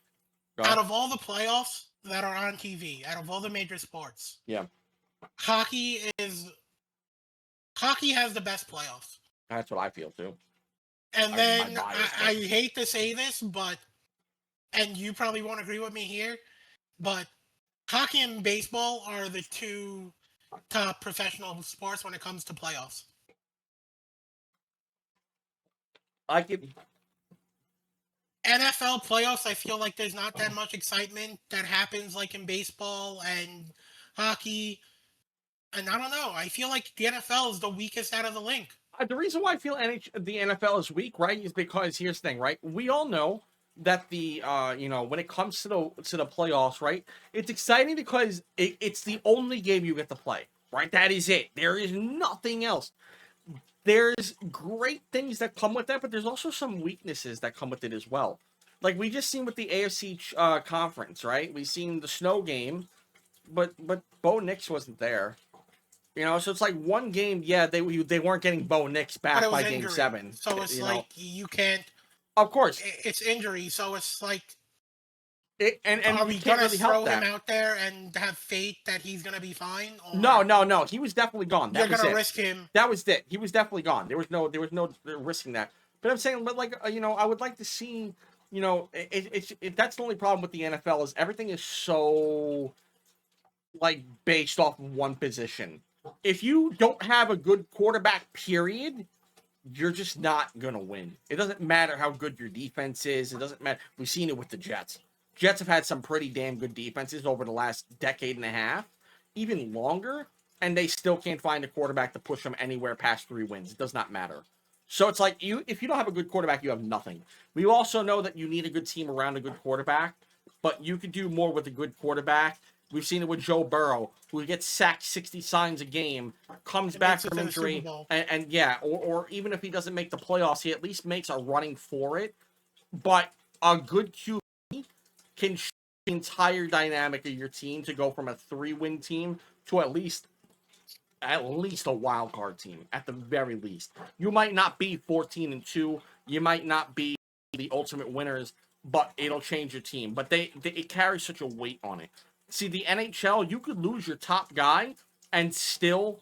out of all the playoffs that are on TV, out of all the major sports, yeah, hockey has the best playoffs. That's what I feel too. And then I hate to say this, but and you probably won't agree with me here, but hockey and baseball are the 2 top professional sports when it comes to playoffs. NFL playoffs, I feel like there's not that much excitement that happens like in baseball and hockey. And I don't know. I feel like the NFL is the weakest out of the link. The reason why I feel the NFL is weak, right, is because here's the thing, right? We all know that the when it comes to the playoffs, right? It's exciting because it's the only game you get to play, right? That is it. There is nothing else. There's great things that come with that, but there's also some weaknesses that come with it as well. Like we just seen with the AFC conference, right? We seen the snow game, but Bo Nix wasn't there. So it's like one game. Yeah, they weren't getting Bo Nix back by Game 7. So it's like you can't. Of course, it's injury. So it's like. And are we gonna really throw him out there and have faith that he's gonna be fine? Or no. He was definitely gone. You're gonna risk him. That was it. He was definitely gone. There was no risking that. But I'm saying, but like I would like to see. That's the only problem with the NFL is everything is so like based off of one position. If you don't have a good quarterback, period, you're just not gonna win. It doesn't matter how good your defense is. It doesn't matter. We've seen it with the Jets. Jets have had some pretty damn good defenses over the last decade and a half, even longer, and they still can't find a quarterback to push them anywhere past 3 wins. It does not matter. So it's like if you don't have a good quarterback, you have nothing. We also know that you need a good team around a good quarterback, but you could do more with a good quarterback. We've seen it with Joe Burrow, who gets sacked 60 times a game, comes back from injury, or even if he doesn't make the playoffs, he at least makes a running for it. But a good QB can shift the entire dynamic of your team to go from a 3-win team to at least a wild card team, at the very least. You might not be 14-2, you might not be the ultimate winners, but it'll change your team. But it carries such a weight on it. See, the NHL, you could lose your top guy and still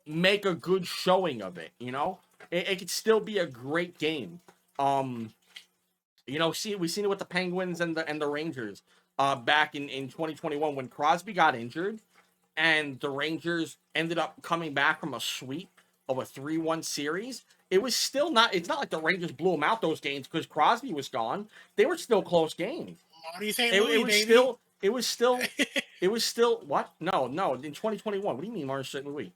make a good showing of it. You know, it could still be a great game. You know, we've seen it with the Penguins and the Rangers back in 2021 when Crosby got injured and the Rangers ended up coming back from a sweep of a 3-1 series. It was still not, it's not like the Rangers blew them out those games because Crosby was gone. They were still close games. Marty St. It, Louis, it was baby. still, it was still, it was still, what? No, in 2021. What do you mean, Marty St. Louis?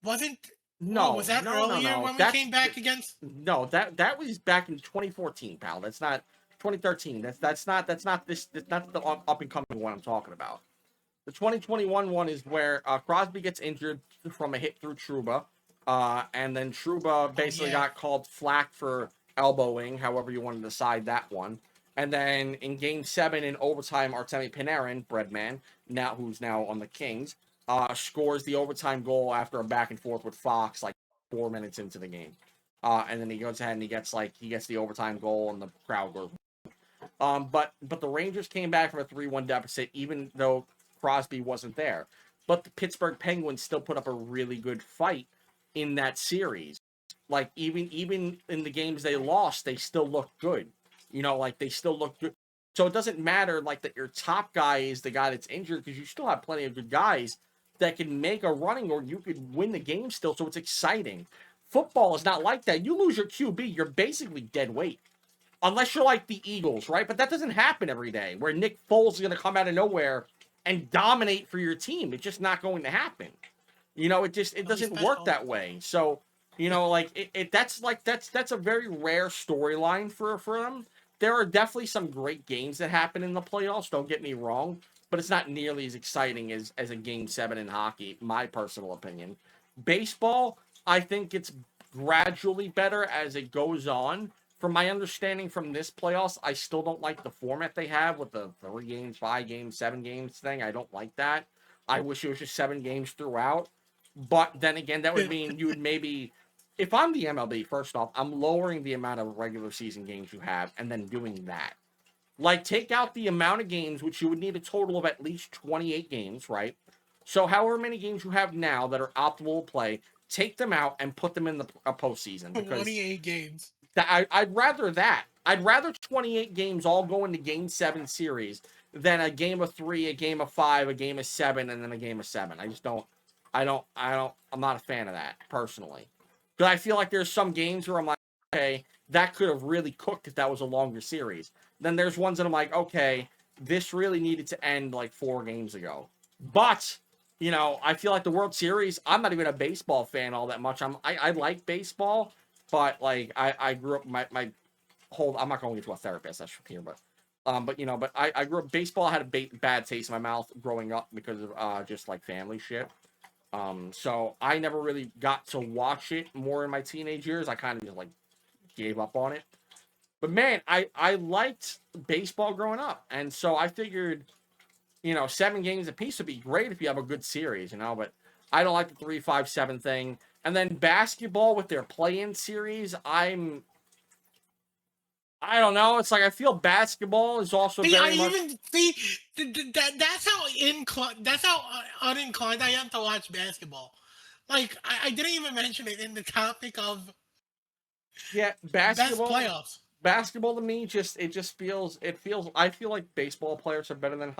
Wasn't, No, was that no, earlier when we came back against? No, that was back in 2014, pal. That's not 2013. That's not this. That's not the up and coming one I'm talking about. The 2021 one is where Crosby gets injured from a hit through Trouba, and then Trouba basically got called flack for elbowing, however you want to decide that one. And then in Game 7 in overtime, Artemi Panarin, Breadman, who's now on the Kings, scores the overtime goal after a back and forth with Fox, like 4 minutes into the game. And then he goes ahead and he gets the overtime goal, and the crowd goes. But the Rangers came back from a 3-1 deficit, even though Crosby wasn't there. But the Pittsburgh Penguins still put up a really good fight in that series. Like even in the games they lost, they still looked good. You know, like they still look good. So it doesn't matter like that your top guy is the guy that's injured, because you still have plenty of good guys that can make a running, or you could win the game still. So it's exciting. Football is not like that. You lose your QB, you're basically dead weight. Unless you're like the Eagles, right? But that doesn't happen every day, where Nick Foles is going to come out of nowhere and dominate for your team. It's just not going to happen. You know, it doesn't work that way. So, you know, like that's a very rare storyline for them. There are definitely some great games that happen in the playoffs, don't get me wrong, but it's not nearly as exciting as a Game 7 in hockey, my personal opinion. Baseball, I think it's gradually better as it goes on. From my understanding from this playoffs, I still don't like the format they have with the 3 games, 5 games, 7 games thing. I don't like that. I wish it was just 7 games throughout. But then again, that would mean you would maybe, if I'm the MLB, first off, I'm lowering the amount of regular season games you have and then doing that. Like, take out the amount of games, which you would need a total of at least 28 games, right? So however many games you have now that are optimal to play, take them out and put them in the postseason. Because 28 games. I'd rather that. I'd rather 28 games all go into Game 7 series than a game of 3, a game of 5, a game of 7, and then a game of 7. I just don't. I'm not a fan of that, personally. But I feel like there's some games where I'm like, okay, that could have really cooked if that was a longer series. Then there's ones that I'm like, okay, this really needed to end like 4 games ago. But, you know, I feel like the World Series, I'm not even a baseball fan all that much. I like baseball, but like I grew up my whole, I'm not going into a therapist, that's from here, but you know, but I grew up, baseball had a bad taste in my mouth growing up because of just like family shit. So I never really got to watch it more in my teenage years. I kind of just like gave up on it. But man, I liked baseball growing up, and so I figured, you know, 7 games apiece would be great if you have a good series, you know. But I don't like the 3-5-7 thing. And then basketball with their play-in series, I don't know. It's like I feel basketball is also very much. That's how uninclined I am to watch basketball. Like I didn't even mention it in the topic of Basketball. best playoffs. Basketball to me I feel like baseball players are better than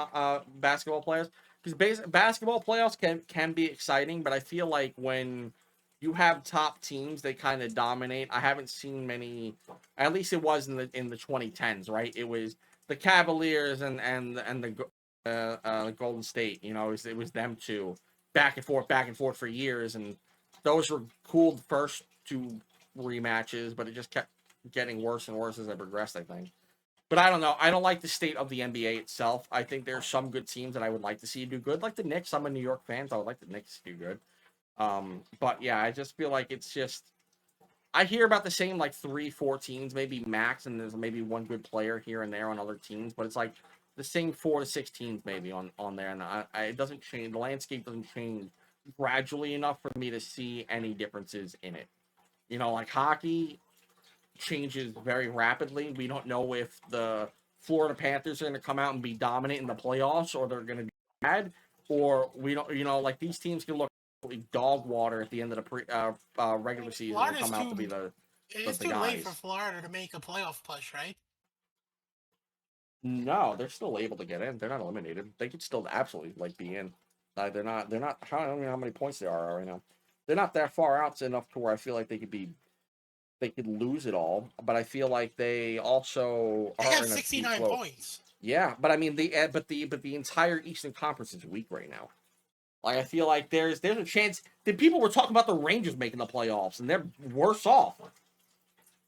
basketball players, because basketball playoffs can be exciting, but I feel like when you have top teams, they kind of dominate. I haven't seen many, at least it was in the 2010s, right? It was the Cavaliers and the Golden State, you know, it was them two, back and forth for years, and those were cool the first 2 rematches, but it just kept getting worse and worse as I progressed, I think. But I don't know. I don't like the state of the NBA itself. I think there's some good teams that I would like to see do good, like the Knicks. I'm a New York fan, so I would like the Knicks to do good. But yeah, I just feel like it's just, I hear about the same like 3-4 teams, maybe max, and there's maybe one good player here and there on other teams, but it's like the same 4 to 6 teams maybe on there, and it doesn't change. The landscape doesn't change gradually enough for me to see any differences in it. You know, like hockey changes very rapidly. We don't know if the Florida Panthers are going to come out and be dominant in the playoffs, or they're going to be bad, or we don't, you know, like these teams can look dog water at the end of the regular season will Florida's come out to be it's the too late for guys. Florida to make a playoff push, right? No, they're still able to get in. They're not eliminated. They could still absolutely like be in. They're not. They're not. I don't know how many points they are right now. They're not that far out enough to where I feel like they could be. They could lose it all, but I feel like they also They are have in a deep 69 float. points. Yeah, but I mean the entire Eastern Conference is weak right now. Like I feel like there's a chance that people were talking about the Rangers making the playoffs and they're worse off.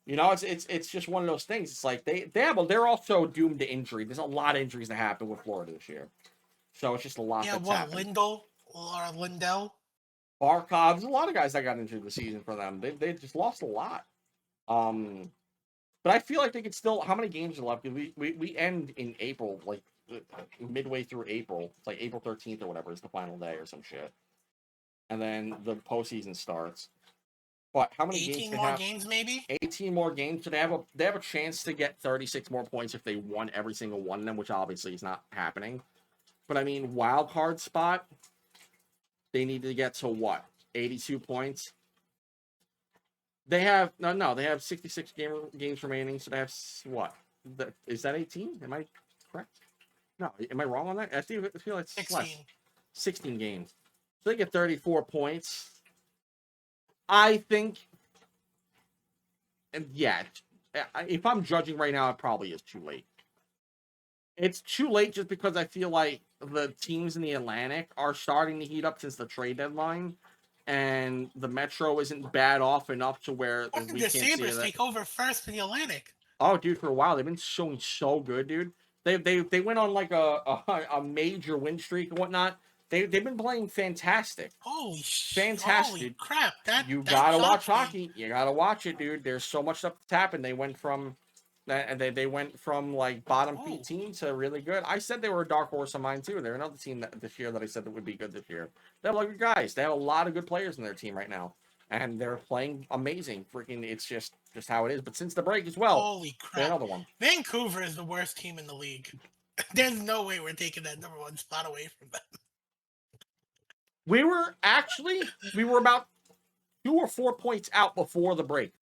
You know, it's just one of those things. It's like they're also doomed to injury. There's a lot of injuries that happen with Florida this year, so it's just a lot Yeah, that's what happened. Lindell? Barkov, there's a lot of guys that got injured this season for them. They just lost a lot. Um, but I feel like they could still. How many games are left? We end in April, like midway through April, it's like April 13th or whatever is the final day or some shit, and then the postseason starts. But how many games 18 they more have? games, maybe? 18 more games. So they have a chance to get 36 more points if they won every single one of them, which obviously is not happening. But I mean, wild card spot, they need to get to what? 82 points. They have they have 66 games remaining, so they have what? Is that 18? Am I correct? No, am I wrong on that? I feel like it's 16. less. 16 games. So they get 34 points. I think, and yeah, if I'm judging right now, it probably is too late. It's too late just because I feel like the teams in the Atlantic are starting to heat up since the trade deadline, and the Metro isn't bad off enough to where Look at we the can't see Sabres that. take over first in the Atlantic. Oh, dude, for a while they've been showing so good, dude. They went on like a major win streak and whatnot. They've been playing fantastic, Holy fantastic. crap! That You that gotta watch shocks me. hockey. You gotta watch it, dude. There's so much stuff that's happened. They went from they went from like bottom feed Oh, team to really good. I said they were a dark horse of mine too. They're another team this year that I said that would be good this year. They have a lot of good guys. They have a lot of good players in their team right now, and they're playing amazing. Freaking, it's just how it is. But since the break as well, holy they're crap! another one. Vancouver is the worst team in the league. There's no way we're taking that number one spot away from them. We were about 2 or 4 points out before the break.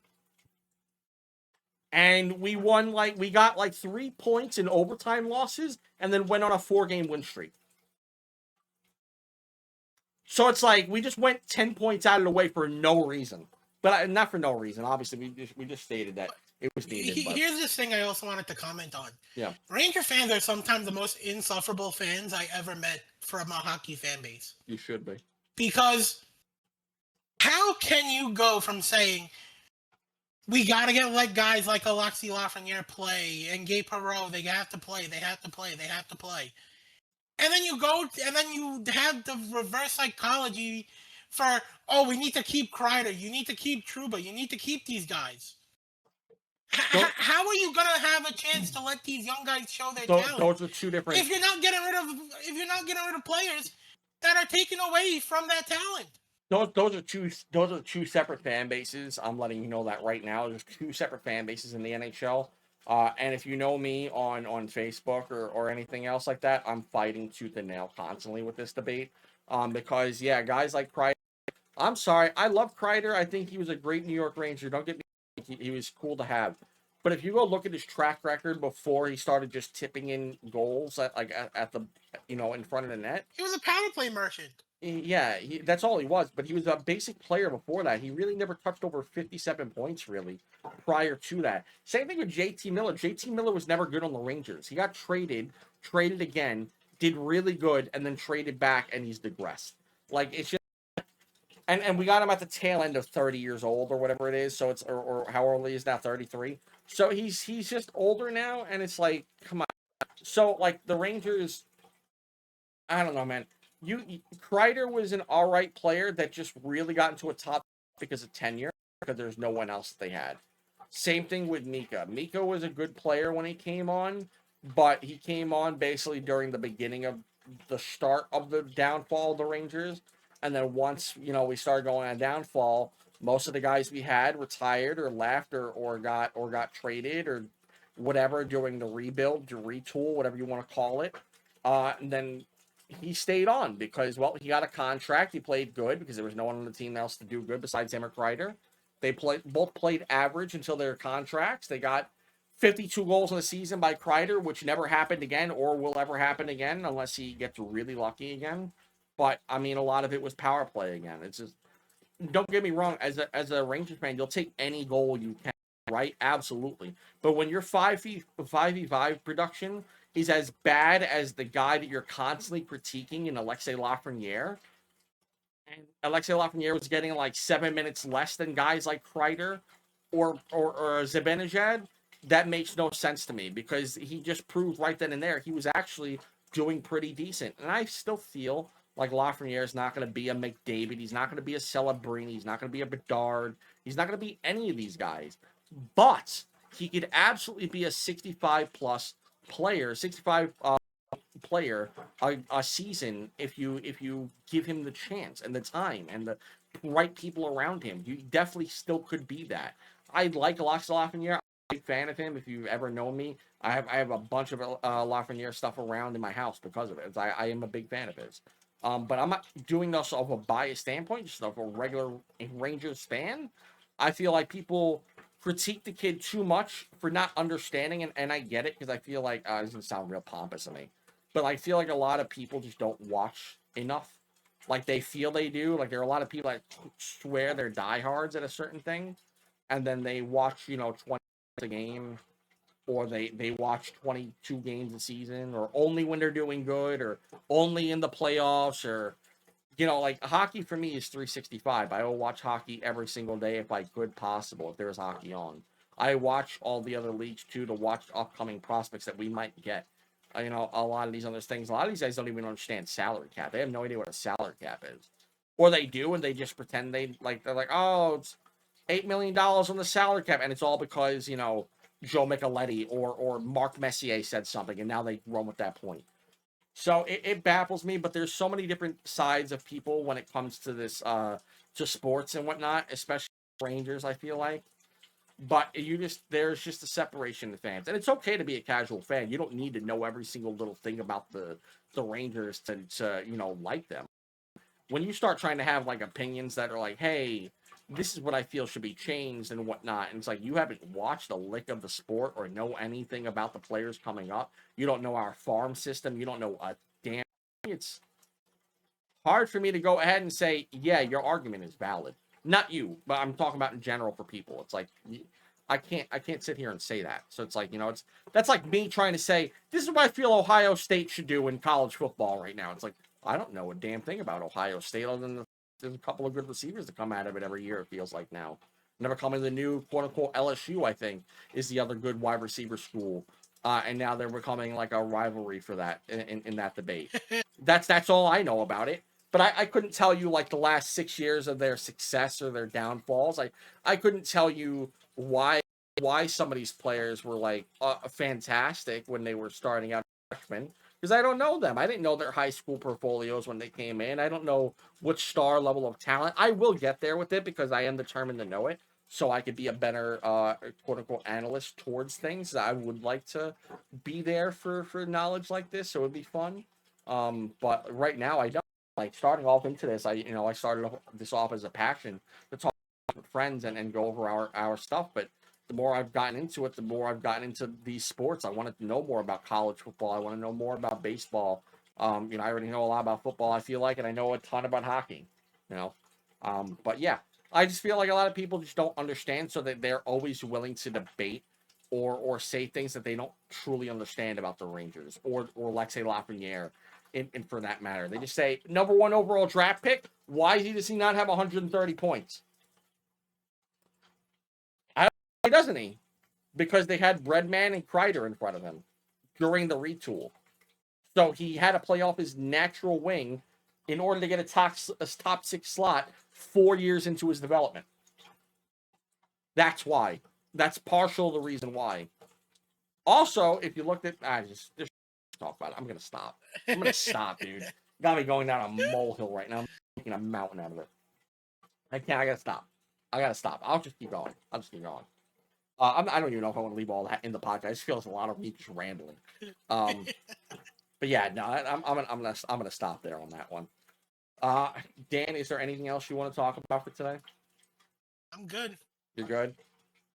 And we got like 3 points in overtime losses and then went on a 4-game win streak. So it's like we just went 10 points out of the way for no reason. But not for no reason. Obviously, we just stated that it was needed. But Here's this thing I also wanted to comment on. yeah, Ranger fans are sometimes the most insufferable fans I ever met from a hockey fan base. you should be. Because how can you go from saying we gotta get like guys like Alexi Lafreniere play and Gabe Perreault, they have to play, they have to play, they have to play. And then you go and then you have the reverse psychology for, oh, we need to keep Kreider, you need to keep Trouba, you need to keep these guys. How are you gonna have a chance to let these young guys show their talent? Those are two different. If you're not getting rid of players that are taken away from that talent. Those are two separate fan bases. I'm letting you know that right now. There's two separate fan bases in the NHL. And if you know me on Facebook or anything else like that, I'm fighting tooth and nail constantly with this debate. Because yeah, guys like Kreider. I'm sorry, I love Kreider. I think he was a great New York Ranger. Don't get me. He was cool to have. But if you go look at his track record before he started just tipping in goals at the in front of the net, he was a power play merchant. Yeah, that's all he was. But he was a basic player before that. He really never touched over 57 points really prior to that. Same thing with JT Miller. JT Miller was never good on the Rangers. He got traded again, did really good, and then traded back, and he's digressed. Like it's just. And we got him at the tail end of 30 years old or whatever it is. So it's or how old he is now, 33. So he's just older now, and it's like, come on. So like the Rangers, I don't know, man. Kreider was an all right player that just really got into a top because of tenure, because there's no one else they had. Same thing with Mika. Mika was a good player when he came on, but he came on basically during the beginning of the start of the downfall of the Rangers. And then once, we started going on a downfall, most of the guys we had retired or left or got traded or whatever during the rebuild, to retool, whatever you want to call it. And then he stayed on because, well, he got a contract. He played good because there was no one on the team else to do good besides him or Kreider. They both played average until their contracts. They got 52 goals in the season by Kreider, which never happened again or will ever happen again unless he gets really lucky again. But I mean, a lot of it was power play again. It's just, don't get me wrong, as a Rangers fan, you'll take any goal you can, right? Absolutely. But when your 5v5 production is as bad as the guy that you're constantly critiquing in Alexei Lafreniere, and Alexei Lafreniere was getting like 7 minutes less than guys like Kreider or Zibanejad, that makes no sense to me because he just proved right then and there he was actually doing pretty decent. And I still feel like Lafreniere is not going to be a McDavid. He's not going to be a Celebrini. He's not going to be a Bedard. He's not going to be any of these guys. But he could absolutely be a 65 plus player, 65 player a season if you give him the chance and the time and the right people around him. You definitely still could be that. I like Alexei Lafreniere. I'm a big fan of him. If you've ever known me, I have a bunch of Lafreniere stuff around in my house because of it. I am a big fan of his. But I'm not doing this off a biased standpoint, just off a regular Rangers fan. I feel like people critique the kid too much for not understanding, and I get it because I feel like this is gonna sound real pompous to me, but I feel like a lot of people just don't watch enough. Like they feel they do. Like there are a lot of people that swear they're diehards at a certain thing, and then they watch 20 a game, or they watch 22 games a season, or only when they're doing good, or only in the playoffs, or like hockey for me is 365. I will watch hockey every single day if I could possible, if there was hockey on. I watch all the other leagues too to watch upcoming prospects that we might get. A lot of these other things. A lot of these guys don't even understand salary cap. They have no idea what a salary cap is, or they do, and they just pretend they're like, oh, it's $8 million on the salary cap, and it's all because Joe Micheletti or Mark Messier said something, and now they run with that point. So it baffles me, but there's so many different sides of people when it comes to this, to sports and whatnot, especially Rangers, I feel like. But there's just a separation of fans. And it's okay to be a casual fan. You don't need to know every single little thing about the Rangers to like them. When you start trying to have like opinions that are like, hey, this is what I feel should be changed and whatnot. And it's like, you haven't watched a lick of the sport or know anything about the players coming up. You don't know our farm system. You don't know a damn. It's hard for me to go ahead and say, yeah, your argument is valid. Not you, but I'm talking about in general for people. It's like, I can't sit here and say that. So it's like, that's like me trying to say, this is what I feel Ohio State should do in college football right now. It's like, I don't know a damn thing about Ohio State other than there's a couple of good receivers that come out of it every year, it feels like now. Never coming to the new quote-unquote LSU, I think, is the other good wide receiver school. And now they're becoming like a rivalry for that in that debate. That's all I know about it. But I couldn't tell you like the last 6 years of their success or their downfalls. I couldn't tell you why some of these players were like fantastic when they were starting out freshmen, because I don't know them. I didn't know their high school portfolios when they came in. I don't know which star level of talent. I will get there with it because I am determined to know it, so I could be a better quote unquote analyst towards things. I would like to be there for knowledge like this, so it would be fun. But right now I don't. Like starting off into this, I started this off as a passion to talk with friends and go over our stuff. But the more I've gotten into it, the more I've gotten into these sports. I wanted to know more about college football. I want to know more about baseball. I already know a lot about football, I feel like, and I know a ton about hockey. But yeah, I just feel like a lot of people just don't understand, so that they're always willing to debate or say things that they don't truly understand about the Rangers or Alexei Lafreniere. And for that matter, they just say number 1 overall draft pick. Why does he not have 130 points? Why doesn't he? Because they had Breadman and Kreider in front of him during the retool. So he had to play off his natural wing in order to get a top 6 slot 4 years into his development. That's why. That's partial the reason why. Also, if you looked at just talk about it. I'm gonna stop. Dude. Got me going down a molehill right now. I'm making a mountain out of it. I gotta stop. I'll just keep going. I don't even know if I want to leave all that in the podcast. I just feel it's a lot of me just rambling. But But yeah, no, I'm gonna stop there on that one. Dan, is there anything else you want to talk about for today? I'm good. You're good.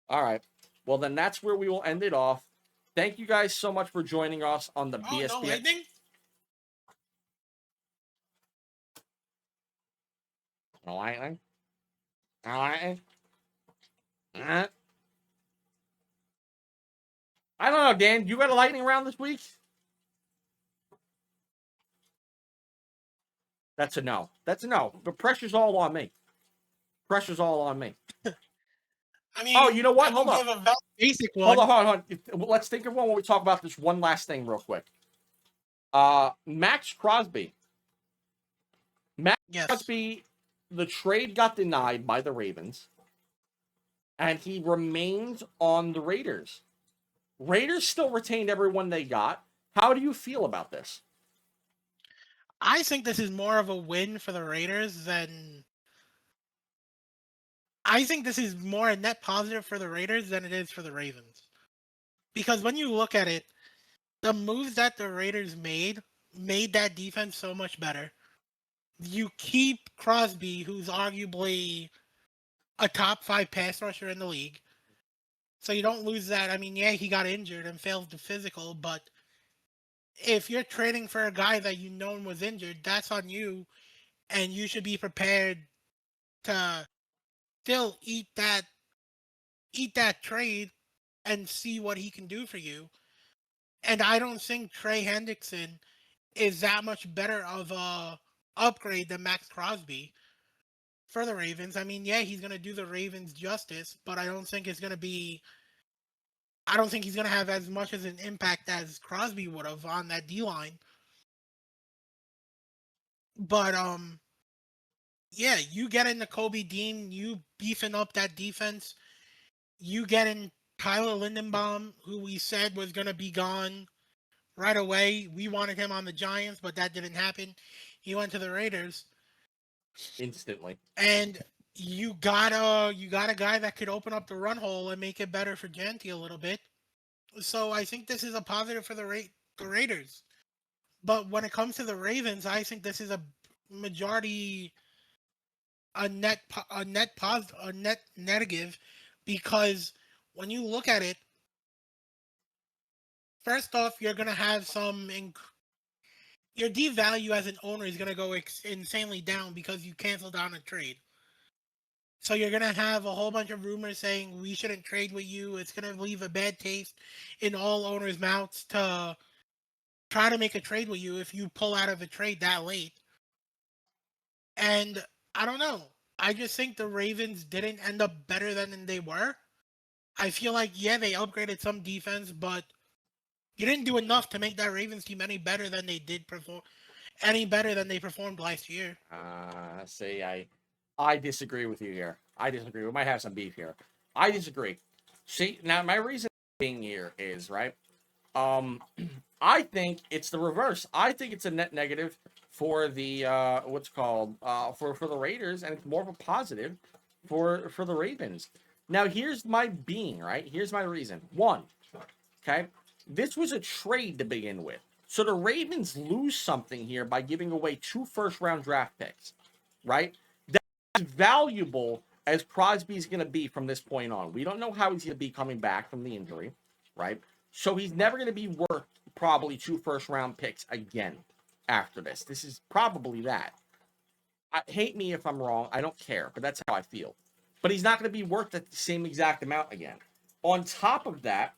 All right. Well, then that's where we will end it off. Thank you guys so much for joining us on the Oh, no BSBN. lightning? No lightning. No lightning. Uh, I don't know, Dan. You got a lightning round this week? That's a no. That's a no. The pressure's all on me. Pressure's all on me. I mean, Oh, you know what? I Hold can up. give a very basic one. Hold on, hold on. Let's think of one when we talk about this one last thing real quick. Maxx Crosby. Maxx Yes. Crosby, the trade got denied by the Ravens, and he remains on the Raiders. Raiders still retained everyone they got. How do you feel about this? I think this is more of a win for the Raiders than. I think this is more a net positive for the Raiders than it is for the Ravens. Because when you look at it, the moves that the Raiders made that defense so much better. You keep Crosby, who's arguably a top 5 pass rusher in the league. So you don't lose that. I mean, yeah, he got injured and failed the physical, but if you're trading for a guy that you know was injured, that's on you, and you should be prepared to still eat that trade and see what he can do for you. And I don't think Trey Hendrickson is that much better of a upgrade than Maxx Crosby for the Ravens. I mean, yeah, he's going to do the Ravens justice, but I don't think he's going to have as much as an impact as Crosby would have on that D-line. But yeah, you get into Kobe Dean, you beefing up that defense. You get in Tyler Lindenbaum, who we said was going to be gone right away. We wanted him on the Giants, but that didn't happen. He went to the Raiders Instantly. and you got a guy that could open up the run hole and make it better for Janty a little bit. So I think this is a positive for the Raiders. But when it comes to the Ravens, I think this is a majority a net negative, because when you look at it, first off, you're gonna have your D value as an owner is gonna go insanely down because you canceled on a trade. So you're gonna have a whole bunch of rumors saying we shouldn't trade with you. It's gonna leave a bad taste in all owners' mouths to try to make a trade with you if you pull out of a trade that late. And I don't know. I just think the Ravens didn't end up better than they were. I feel like, yeah, they upgraded some defense, but you didn't do enough to make that Ravens team any better than they performed last year. See, I disagree with you here. I disagree. We might have some beef here. I disagree. See, now my reason being here is, right, I think it's the reverse. I think it's a net negative for the for the Raiders, and it's more of a positive for the Ravens. Now, here's my being, right? Here's my reason. One, okay, this was a trade to begin with. So the Ravens lose something here by giving away 2 first-round draft picks, right? That's valuable as Crosby's going to be from this point on. We don't know how he's going to be coming back from the injury, right? So he's never going to be worth probably 2 first-round picks again after this. This is probably that. Hate me if I'm wrong. I don't care, but that's how I feel. But he's not going to be worth the same exact amount again. On top of that,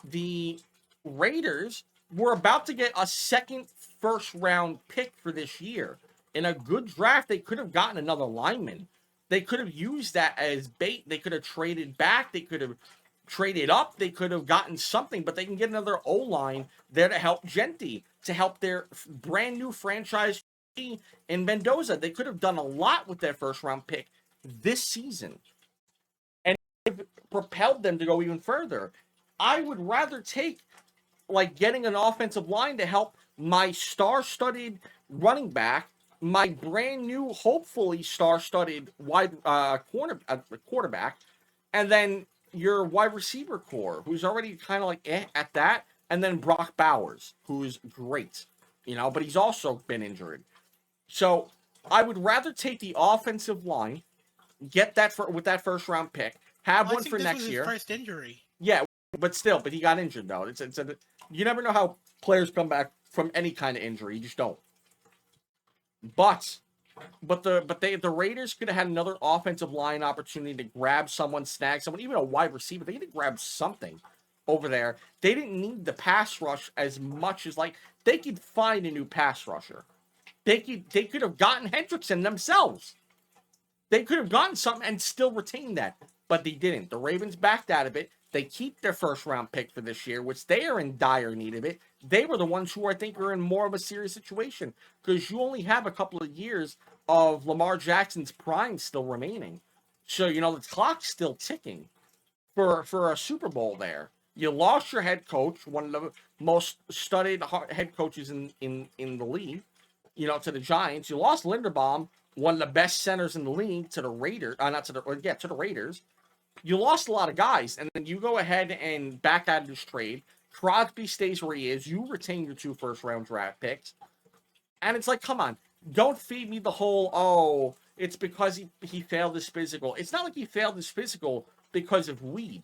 the Raiders were about to get a second first-round pick for this year. In a good draft, they could have gotten another lineman. They could have used that as bait. They could have traded back. They could have traded up. They could have gotten something, but they can get another O-line there to help Genty, to help their brand new franchise in Mendoza. They could have done a lot with their first-round pick this season and propelled them to go even further. I would rather take getting an offensive line to help my star-studded running back, my brand new, hopefully star-studded quarterback, and then your wide receiver core, who's already kind of at that, and then Brock Bowers, who's great, but he's also been injured. So I would rather take the offensive line, get that with that first round pick, have Well, I one think for this next was his year. first injury. Yeah, but he got injured though. You never know how players come back from any kind of injury. You just don't. But the Raiders could have had another offensive line opportunity to grab someone, snag someone, even a wide receiver. They could grab something over there. They didn't need the pass rush as much as they could find a new pass rusher. They could have gotten Hendrickson themselves. They could have gotten something and still retained that, but they didn't. The Ravens backed out of it. They keep their first round pick for this year, which they are in dire need of it. They were the ones who I think are in more of a serious situation because you only have a couple of years of Lamar Jackson's prime still remaining. So, the clock's still ticking for a Super Bowl there. You lost your head coach, one of the most studied head coaches in the league, to the Giants. You lost Linderbaum, one of the best centers in the league, to the Raiders. To the Raiders. You lost a lot of guys, and then you go ahead and back out of this trade. Crosby stays where he is. You retain your 2 first-round draft picks. And it's like, come on. Don't feed me the whole, it's because he failed his physical. It's not like he failed his physical because of weed.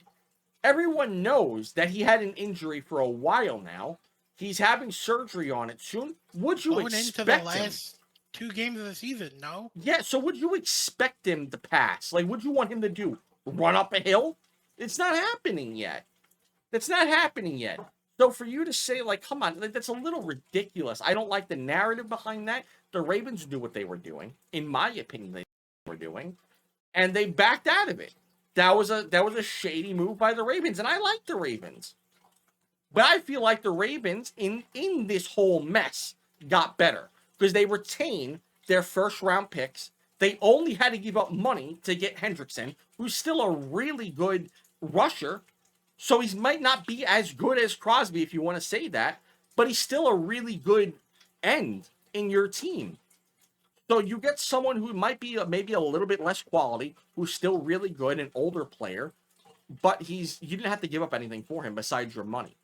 Everyone knows that he had an injury for a while now. He's having surgery on it soon. Would you expect into the last 2 games of the season, no? Yeah, so would you expect him to pass? Would you want him to do? Run up a hill? It's not happening yet. That's not happening yet. So for you to say, come on, that's a little ridiculous. I don't like the narrative behind that. The Ravens knew what they were doing. In my opinion, they were doing. And they backed out of it. That was a shady move by the Ravens, and I like the Ravens. But I feel like the Ravens, in this whole mess, got better. Because they retain their first-round picks. They only had to give up money to get Hendrickson, who's still a really good rusher. So he might not be as good as Crosby, if you want to say that, but he's still a really good end in your team. So you get someone who might be maybe a little bit less quality, who's still really good, an older player, but you didn't have to give up anything for him besides your money.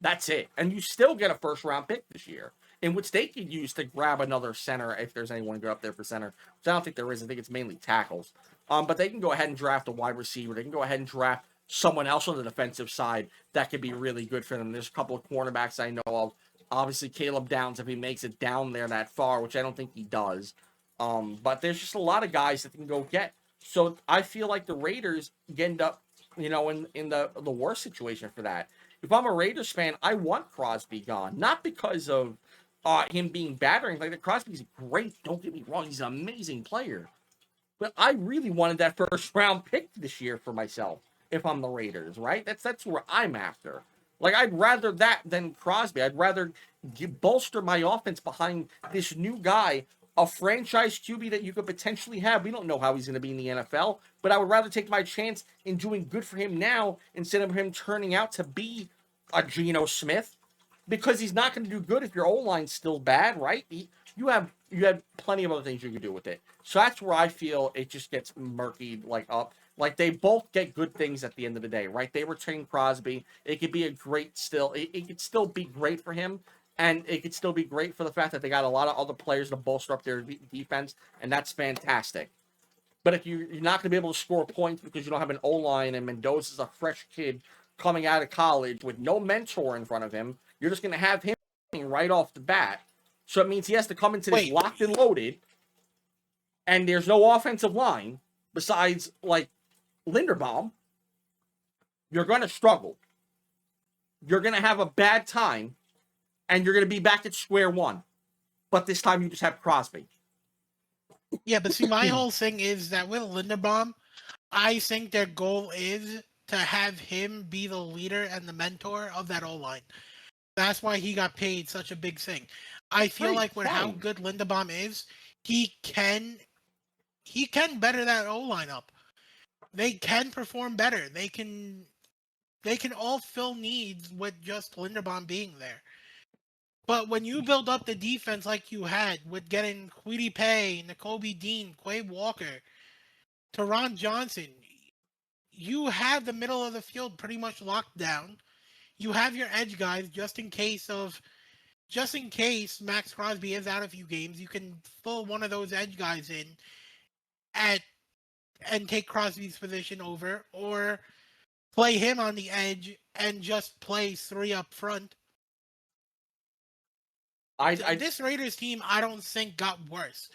That's it. And you still get a first-round pick this year, in which they could use to grab another center if there's anyone to go up there for center. Which I don't think there is. I think it's mainly tackles. But they can go ahead and draft a wide receiver. They can go ahead and draft someone else on the defensive side that could be really good for them. There's a couple of cornerbacks I know of. Obviously, Caleb Downs, if he makes it down there that far, which I don't think he does. But there's just a lot of guys that can go get. So I feel like the Raiders end up, in the worst situation for that. If I'm a Raiders fan, I want Crosby gone. Not because of him being bad or anything. Crosby's great. Don't get me wrong. He's an amazing player. But I really wanted that first round pick this year for myself. If I'm the Raiders, right? That's where I'm after. I'd rather that than Crosby. I'd rather bolster my offense behind this new guy, a franchise QB that you could potentially have. We don't know how he's going to be in the NFL, but I would rather take my chance in doing good for him now instead of him turning out to be a Geno Smith, because he's not going to do good if your O-line's still bad, right? You have plenty of other things you can do with it. So that's where I feel it just gets murky, up. They both get good things at the end of the day, right? They retain Crosby. It could be a great it could still be great for him. And it could still be great for the fact that they got a lot of other players to bolster up their defense. And that's fantastic. But if you're not going to be able to score points because you don't have an O-line and Mendoza's a fresh kid coming out of college with no mentor in front of him, you're just going to have him right off the bat. So it means he has to come into this locked and loaded. And there's no offensive line besides, Linderbaum. You're going to struggle. You're going to have a bad time. And you're going to be back at square one. But this time you just have Crosby. Yeah, but see, my whole thing is that with Linderbaum, I think their goal is to have him be the leader and the mentor of that O-line. That's why he got paid such a big thing. I feel like with how good Linderbaum is, he can better that O-line up. They can perform better. They can all fill needs with just Linderbaum being there. But when you build up the defense like you had with getting Kwity Paye, Nakobe Dean, Quay Walker, Teron Johnson, you have the middle of the field pretty much locked down. you have your edge guys just in case Maxx Crosby is out a few games. You can pull one of those edge guys in at and take Crosby's position over, or play him on the edge and just play three up front. This Raiders team, I don't think got worse.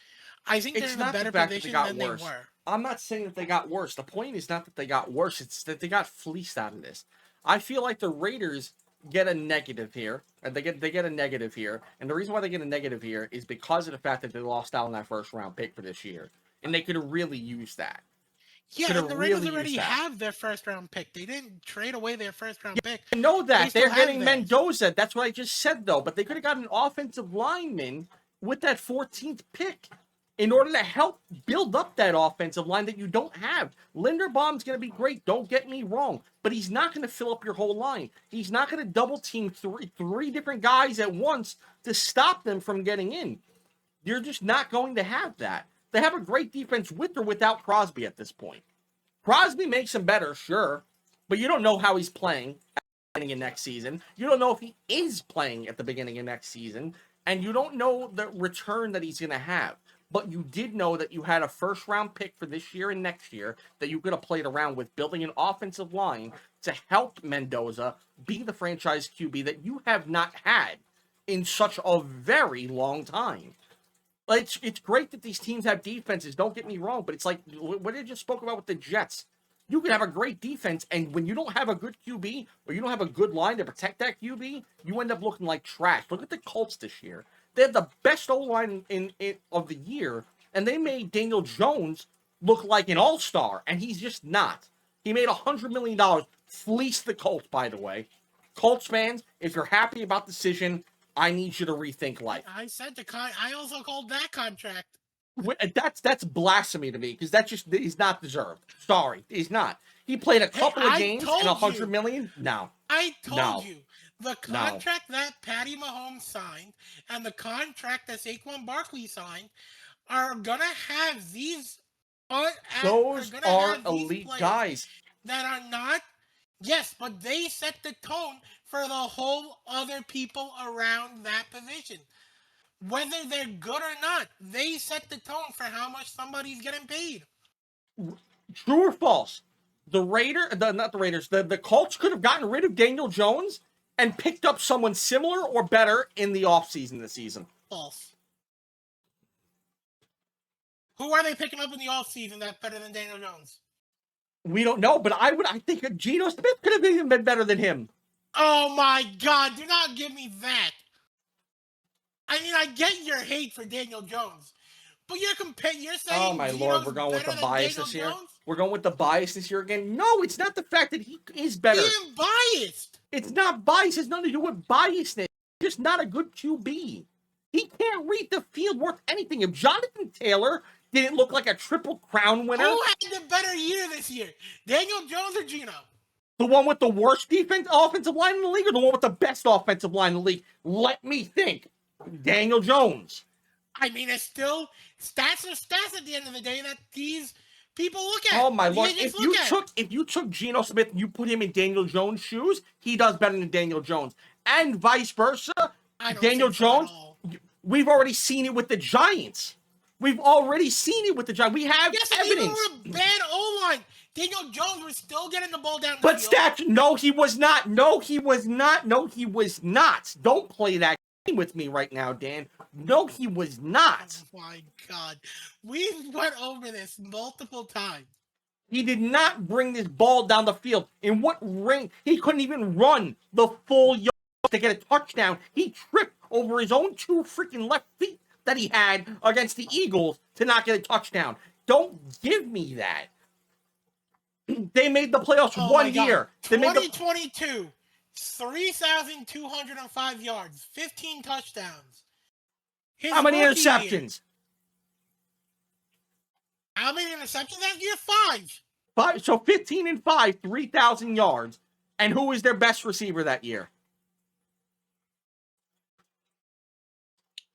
I think they're in a better position than they were. I'm not saying that they got worse. The point is not that they got worse. It's that they got fleeced out of this. I feel like the Raiders get a negative here, and they get a negative here. And the reason why they get a negative here is because of the fact that they lost out on that first round pick for this year, and they could have really used that. Yeah, and the Raiders already have their first round pick. They didn't trade away their first round pick. I know that. They're getting Mendoza. That's what I just said, though. But they could have got an offensive lineman with that 14th pick in order to help build up that offensive line that you don't have. Linderbaum's going to be great. Don't get me wrong. But he's not going to fill up your whole line. He's not going to double team three different guys at once to stop them from getting in. You're just not going to have that. They have a great defense with or without Crosby at this point. Crosby makes him better, sure, but you don't know how he's playing at the beginning of next season. You don't know if he is playing at the beginning of next season, and you don't know the return that he's going to have. But you did know that you had a first-round pick for this year and next year that you could have played around with, building an offensive line to help Mendoza be the franchise QB that you have not had in such a very long time. It's great that these teams have defenses, don't get me wrong, but it's like what I just spoke about with the Jets. You can have a great defense, and when you don't have a good QB or you don't have a good line to protect that QB, you end up looking like trash. Look at the Colts this year. They had the best O-line of the year, and they made Daniel Jones look like an all-star, and he's just not. He made $100 million, fleeced the Colts, by the way. Colts fans, if you're happy about the decision, I need you to rethink life. I said I also called that contract. That's blasphemy to me because that just is not deserved. Sorry, he's not. He played a couple of games and $100 million. No, I told you the contract that Patty Mahomes signed and the contract that Saquon Barkley signed are gonna have these. Those are elite guys that are not. Yes, but they set the tone for the whole other people around that position. Whether they're good or not, they set the tone for how much somebody's getting paid. True or false? The Colts could have gotten rid of Daniel Jones and picked up someone similar or better in the offseason this season. False. Who are they picking up in the offseason that's better than Daniel Jones? We don't know, but I think Geno Smith could have even been better than him. Oh my God, do not give me that. I mean, I get your hate for Daniel Jones, but you're saying oh my Lord, we're going with the bias this year? We're going with the bias this year again? No, it's not the fact that he is better. He isn't biased. It's not bias. It's nothing to do with biasness. He's just not a good QB. He can't read the field worth anything. If Jonathan Taylor didn't look like a Triple Crown winner. Who had the better year this year? Daniel Jones or Geno? The one with the worst offensive line in the league or the one with the best offensive line in the league? Let me think. Daniel Jones. I mean, it's still stats are stats at the end of the day that these people look at. Oh my Lord. If you took Geno Smith and you put him in Daniel Jones' shoes, he does better than Daniel Jones. And vice versa. Daniel Jones, we've already seen it with the Giants. We've already seen it with the Giants. We have evidence. Even with a bad O-line, Daniel Jones was still getting the ball down the field. But no, he was not. No, he was not. No, he was not. Don't play that game with me right now, Dan. No, he was not. Oh my God. We went over this multiple times. He did not bring this ball down the field. In what ring? He couldn't even run the full yard to get a touchdown. He tripped over his own two freaking left feet that he had against the Eagles to not get a touchdown. Don't give me that. They made the playoffs one year. 2022, 3,205 yards, 15 touchdowns. How many interceptions? How many interceptions that year? 5. So 15 and 5, 3,000 yards. And who was their best receiver that year?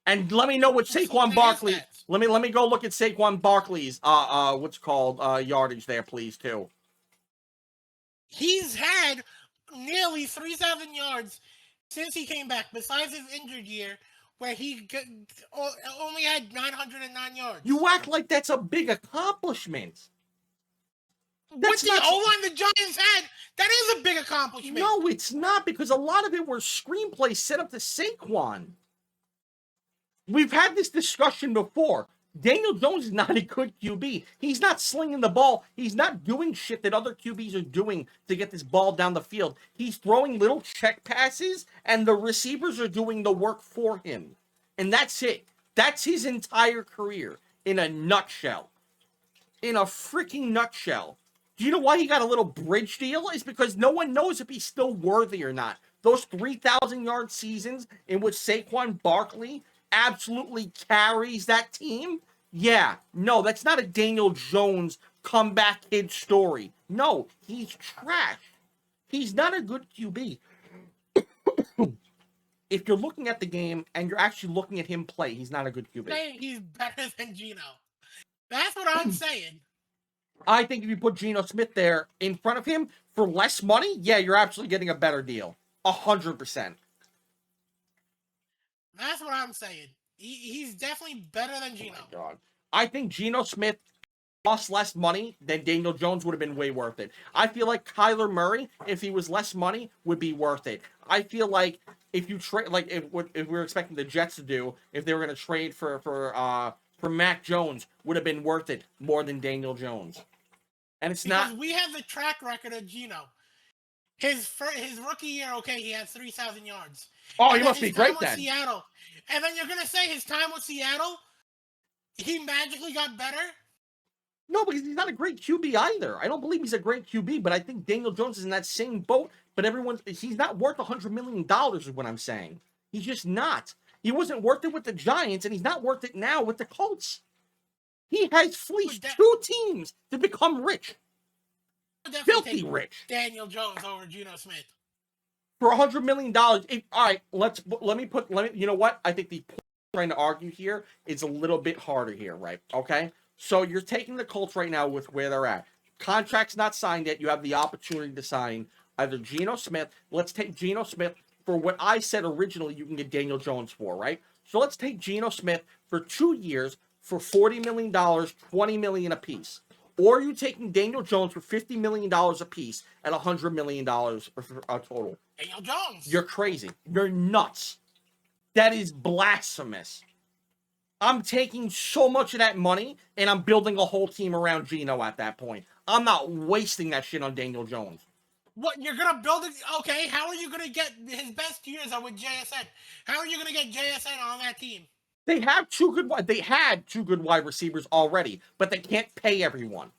And let me know what Saquon Barkley. Let me go look at Saquon Barkley's yardage there, please, too. He's had nearly 3,000 yards since he came back, besides his injured year, where he only had 909 yards. You act like that's a big accomplishment. With the O-line the Giants had, that is a big accomplishment. No, it's not, because a lot of it were screenplays set up to Saquon. We've had this discussion before. Daniel Jones is not a good QB. He's not slinging the ball. He's not doing shit that other QBs are doing to get this ball down the field. He's throwing little check passes, and the receivers are doing the work for him. And that's it. That's his entire career in a nutshell. In a freaking nutshell. Do you know why he got a little bridge deal? It's because no one knows if he's still worthy or not. Those 3,000-yard seasons in which Saquon Barkley absolutely carries that team? Yeah, no, that's not a Daniel Jones comeback kid story. No, he's trash. He's not a good QB. If you're looking at the game and you're actually looking at him play, he's not a good QB. He's better than Geno. That's what I'm saying. I think if you put Geno Smith there in front of him for less money, yeah, you're absolutely getting a better deal. 100%. That's what I'm saying. He's definitely better than Geno. Oh my God. I think Geno Smith cost less money than Daniel Jones would have been way worth it. I feel like Kyler Murray, if he was less money, would be worth it. I feel like if you trade, like if we were expecting the Jets to do, if they were going to trade for Mac Jones, would have been worth it more than Daniel Jones. And it's because not. We have the track record of Geno. His rookie year, okay, he had 3,000 yards. Oh, he must be great then. Seattle, and then you're gonna say his time with Seattle, he magically got better? No, because he's not a great QB either. I don't believe he's a great QB, but I think Daniel Jones is in that same boat. But he's not worth $100 million is what I'm saying. He's just not. He wasn't worth it with the Giants, and he's not worth it now with the Colts. He has fleeced two teams to become rich. Filthy rich. Daniel Jones over Geno Smith. For $100 million. All right, let me, you know what? I think the point I'm trying to argue here is a little bit harder here, right? Okay? So you're taking the Colts right now with where they're at. Contract's not signed yet. You have the opportunity to sign either Geno Smith. Let's take Geno Smith for what I said originally you can get Daniel Jones for, right? So let's take Geno Smith for 2 years for $40 million, $20 million apiece. Or are you taking Daniel Jones for $50 million apiece at $100 million total? Daniel Jones. You're crazy. You're nuts. That is blasphemous. I'm taking so much of that money and I'm building a whole team around Geno at that point. I'm not wasting that shit on Daniel Jones. What, you're going to build it? Okay, how are you going to get his best years are with JSN? How are you going to get JSN on that team? They had two good wide receivers already, but they can't pay everyone.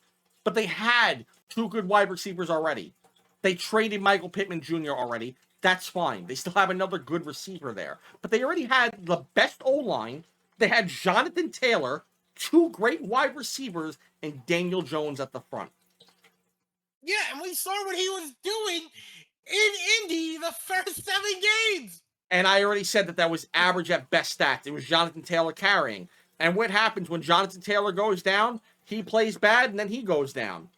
But they had two good wide receivers already. They traded Michael Pittman Jr. already. That's fine. They still have another good receiver there. But they already had the best O-line. They had Jonathan Taylor, two great wide receivers, and Daniel Jones at the front. Yeah, and we saw what he was doing in Indy the first 7 games. And I already said that was average at best stats. It was Jonathan Taylor carrying. And what happens when Jonathan Taylor goes down? He plays bad, and then he goes down.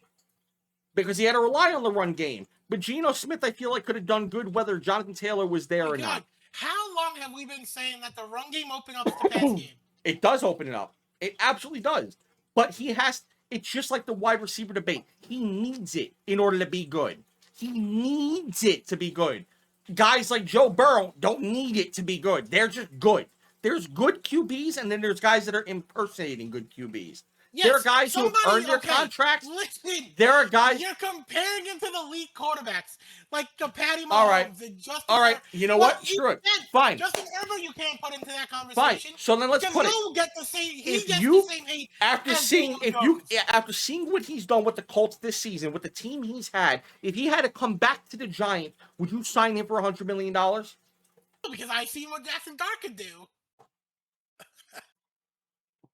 Because he had to rely on the run game. But Geno Smith, I feel like, could have done good whether Jonathan Taylor was there or not. How long have we been saying that the run game opens up the pass game? It does open it up. It absolutely does. But it's just like the wide receiver debate. He needs it in order to be good. He needs it to be good. Guys like Joe Burrow don't need it to be good. They're just good. There's good QBs, and then there's guys that are impersonating good QBs. Yes, there are guys who have earned their contracts. Listen, there are guys. You're comparing him to the elite quarterbacks, like the Patty Mahomes. All right. Justin Herbert. You know what? Screw it. Fine. Justin Herbert, you can't put into that conversation. Fine. So then let's put it. Get the same. He if gets you, the same hate after seeing what he's done with the Colts this season, with the team he's had, if he had to come back to the Giants, would you sign him for $100 million? Because I seen what Jackson Dart could do.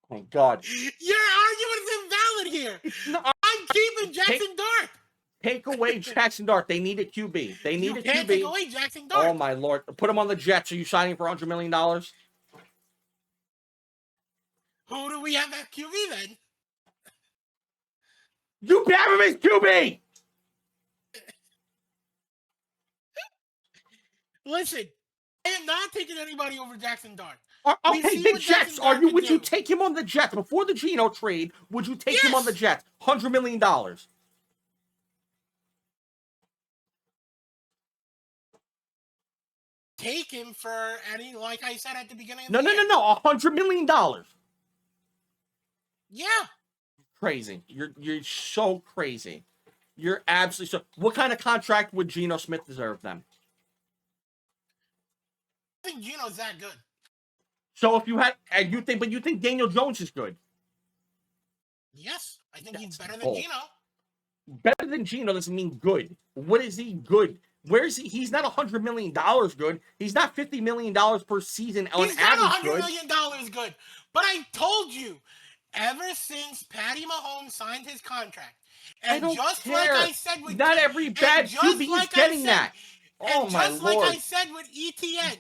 Oh my God. Your argument is invalid here. I'm keeping Jackson Dart. Take away Jackson Dart. They need a QB. They need a QB. You can't take away Jackson Dart. Oh my Lord. Put him on the Jets. Are you signing for $100 million? Who do we have at QB then? You have him as QB! Listen, I am not taking anybody over Jackson Dart. Okay, the Jets. Would you take him on the Jets before the Geno trade? Would you take him on the Jets? $100 million. Take him for any, like I said at the beginning of No, the year. no. $100 million. Yeah. Crazy. You're so crazy. You're absolutely so. What kind of contract would Geno Smith deserve then? I think Geno's that good. So if you had, and you think Daniel Jones is good? Yes, I think he's better than Geno. Better than Geno doesn't mean good. What is he good? Where is he? He's not $100 million good. He's not $50 million per season on He's average not good. $100 million good. But I told you, ever since Patty Mahomes signed his contract, and I don't just care. like I said with Not every bad QB is getting that. Oh my just Lord. like I said with ETN.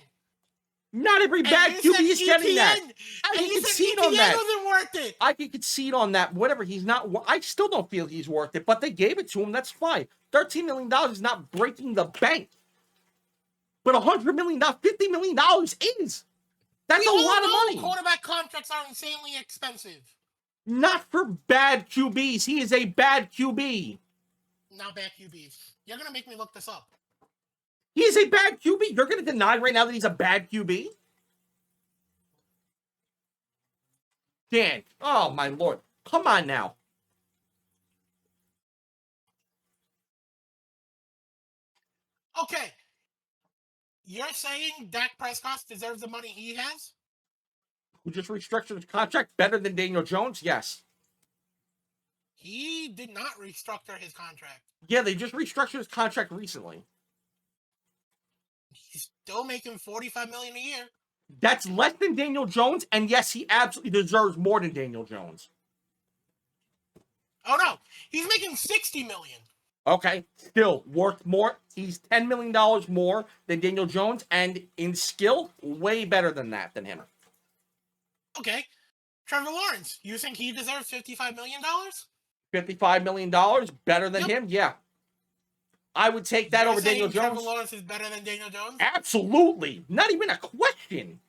Not every bad QB is getting that. I can concede on that. Wasn't worth it. I can concede on that. Whatever. He's not. I still don't feel he's worth it, but they gave it to him. That's fine. $13 million is not breaking the bank. But $100 million, $50 million is. That's a lot of money. Quarterback contracts are insanely expensive. Not for bad QBs. He is a bad QB. Not bad QBs. You're going to make me look this up. He is a bad QB. You're going to deny right now that he's a bad QB? Dan, oh my Lord. Come on now. Okay. You're saying Dak Prescott deserves the money he has? Who just restructured his contract better than Daniel Jones? Yes. He did not restructure his contract. Yeah, they just restructured his contract recently. He's still making $45 million a year. That's less than Daniel Jones, and yes, he absolutely deserves more than Daniel Jones. Oh no, he's making $60 million. Okay, still worth more. He's $10 million more than Daniel Jones, and in skill, way better than him. Okay, Trevor Lawrence, you think he deserves $55 million? $55 million better than him? Yeah. I would take that over Daniel Jones. Trevor Lawrence is better than Daniel Jones? Absolutely. Not even a question.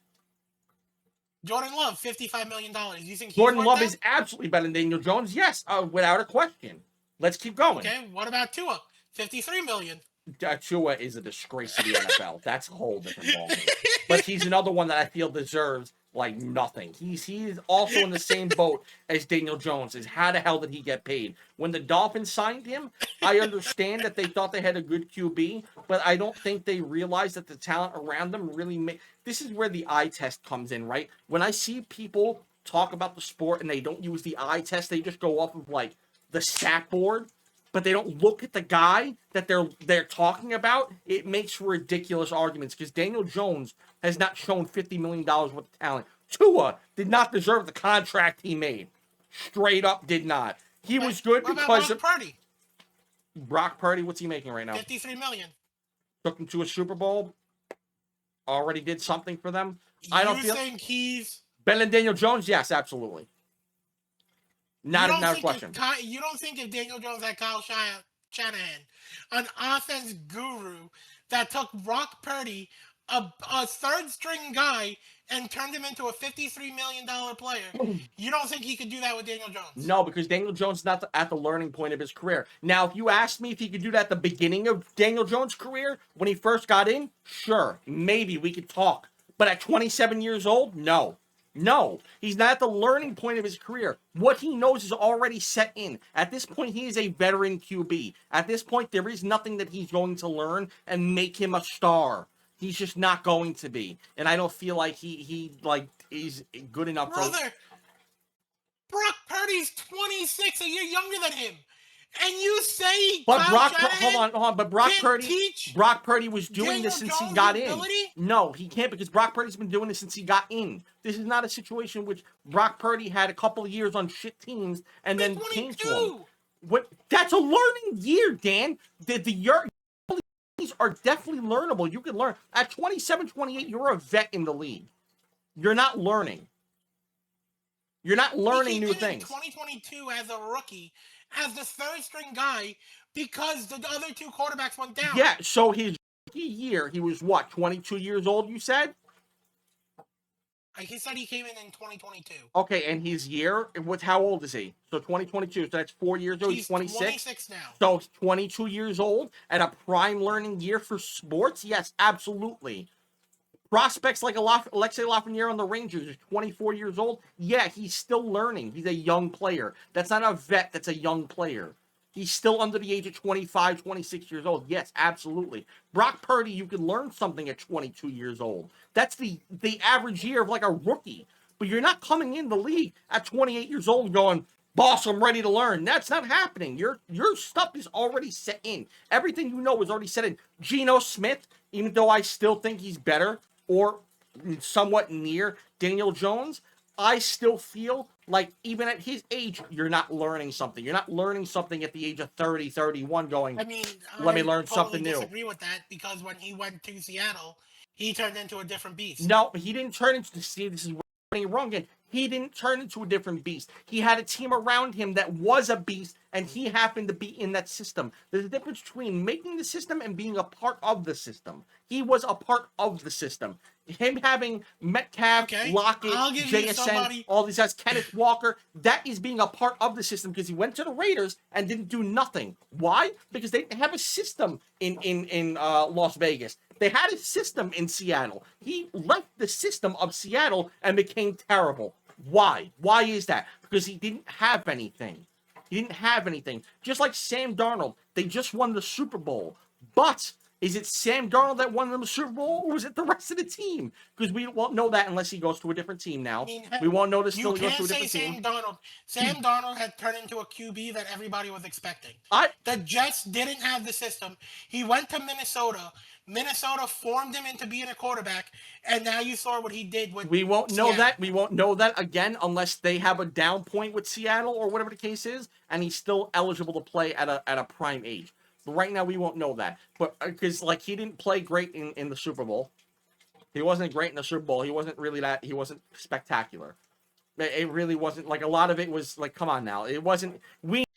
Jordan Love, $55 million. You think Jordan Love is absolutely better than Daniel Jones? Yes, without a question. Let's keep going. Okay, what about Tua? $53 million. Tua is a disgrace to the NFL. That's a whole different ballgame. But he's another one that I feel deserves like nothing. He's also in the same boat as Daniel Jones. Is how the hell did he get paid? When the Dolphins signed him, I understand that they thought they had a good QB, but I don't think they realized that the talent around them really made. This is where the eye test comes in, right? When I see people talk about the sport and they don't use the eye test, they just go off of like the stat board, but they don't look at the guy that they're talking about. It makes for ridiculous arguments because Daniel Jones has not shown $50 million worth of talent. Tua did not deserve the contract he made. Straight up did not. He was good because of Brock Purdy. What's he making right now? $53 million. Took him to a Super Bowl. Already did something for them. You think he's better than Daniel Jones? Yes, absolutely. Not a question. You don't think if Daniel Jones had Kyle Shanahan, an offense guru that took Brock Purdy, a third-string guy, and turned him into a $53 million player, you don't think he could do that with Daniel Jones? No, because Daniel Jones is not at the learning point of his career. Now, if you asked me if he could do that at the beginning of Daniel Jones' career, when he first got in, sure, maybe we could talk. But at 27 years old, no. No, he's not at the learning point of his career. What he knows is already set in. At this point, he is a veteran QB. At this point, there is nothing that he's going to learn and make him a star. He's just not going to be. And I don't feel like he is good enough. Brother, Brock Purdy's 26, a year younger than him. And you say, but hold on. But Brock Purdy was doing this since he got in. No, he can't because Brock Purdy's been doing this since he got in. This is not a situation which Brock Purdy had a couple of years on shit teams and then came to him. What? That's a learning year, Dan. The years are definitely learnable. You can learn at 27, 28. You're a vet in the league. You're not learning. You're not learning new things. 2022 as a rookie. As the third string guy because the other two quarterbacks went down. Yeah, so his year, he was what, 22 years old, you said? He said he came in 2022. Okay, and his year, how old is he? So 2022, so that's 4 years old. He's 26. 26 now. So 22 years old at a prime learning year for sports? Yes, absolutely. Prospects like Alexei Lafreniere on the Rangers is 24 years old. Yeah, he's still learning. He's a young player. That's not a vet. That's a young player. He's still under the age of 25, 26 years old. Yes, absolutely. Brock Purdy, you can learn something at 22 years old. That's the average year of like a rookie. But you're not coming in the league at 28 years old going, boss, I'm ready to learn. That's not happening. Your stuff is already set in. Everything you know is already set in. Geno Smith, even though I still think he's better or somewhat near Daniel Jones, I still feel like even at his age, you're not learning something. You're not learning something at the age of 30, 31 going, I mean, let me learn totally something new. I disagree with that because when he went to Seattle, he turned into a different beast. No, he didn't turn into, see, this is where you're wrong again. He didn't turn into a different beast. He had a team around him that was a beast, and he happened to be in that system. There's a difference between making the system and being a part of the system. He was a part of the system. Him having Metcalf, Lockett, JSN, all these guys, Kenneth Walker, that is being a part of the system because he went to the Raiders and didn't do nothing. Why? Because they didn't have a system in Las Vegas. They had a system in Seattle. He left the system of Seattle and became terrible. Why? Why is that? Because he didn't have anything. He didn't have anything. Just like Sam Darnold, they just won the Super Bowl. But is it Sam Darnold that won them the Super Bowl, or was it the rest of the team? Because we won't know that unless he goes to a different team now. I mean, we won't know this until he goes to a different team. Sam Darnold had turned into a QB that everybody was expecting. The Jets didn't have the system. He went to Minnesota. Minnesota formed him into being a quarterback, and now you saw what he did with We won't Seattle. know that. We won't know that again unless they have a down point with Seattle or whatever the case is, and he's still eligible to play at a prime age. But right now, we won't know that. But because like he didn't play great in the Super Bowl, he wasn't great in the Super Bowl. He wasn't really that. He wasn't spectacular. It really wasn't like a lot of it was like, come on now. It wasn't.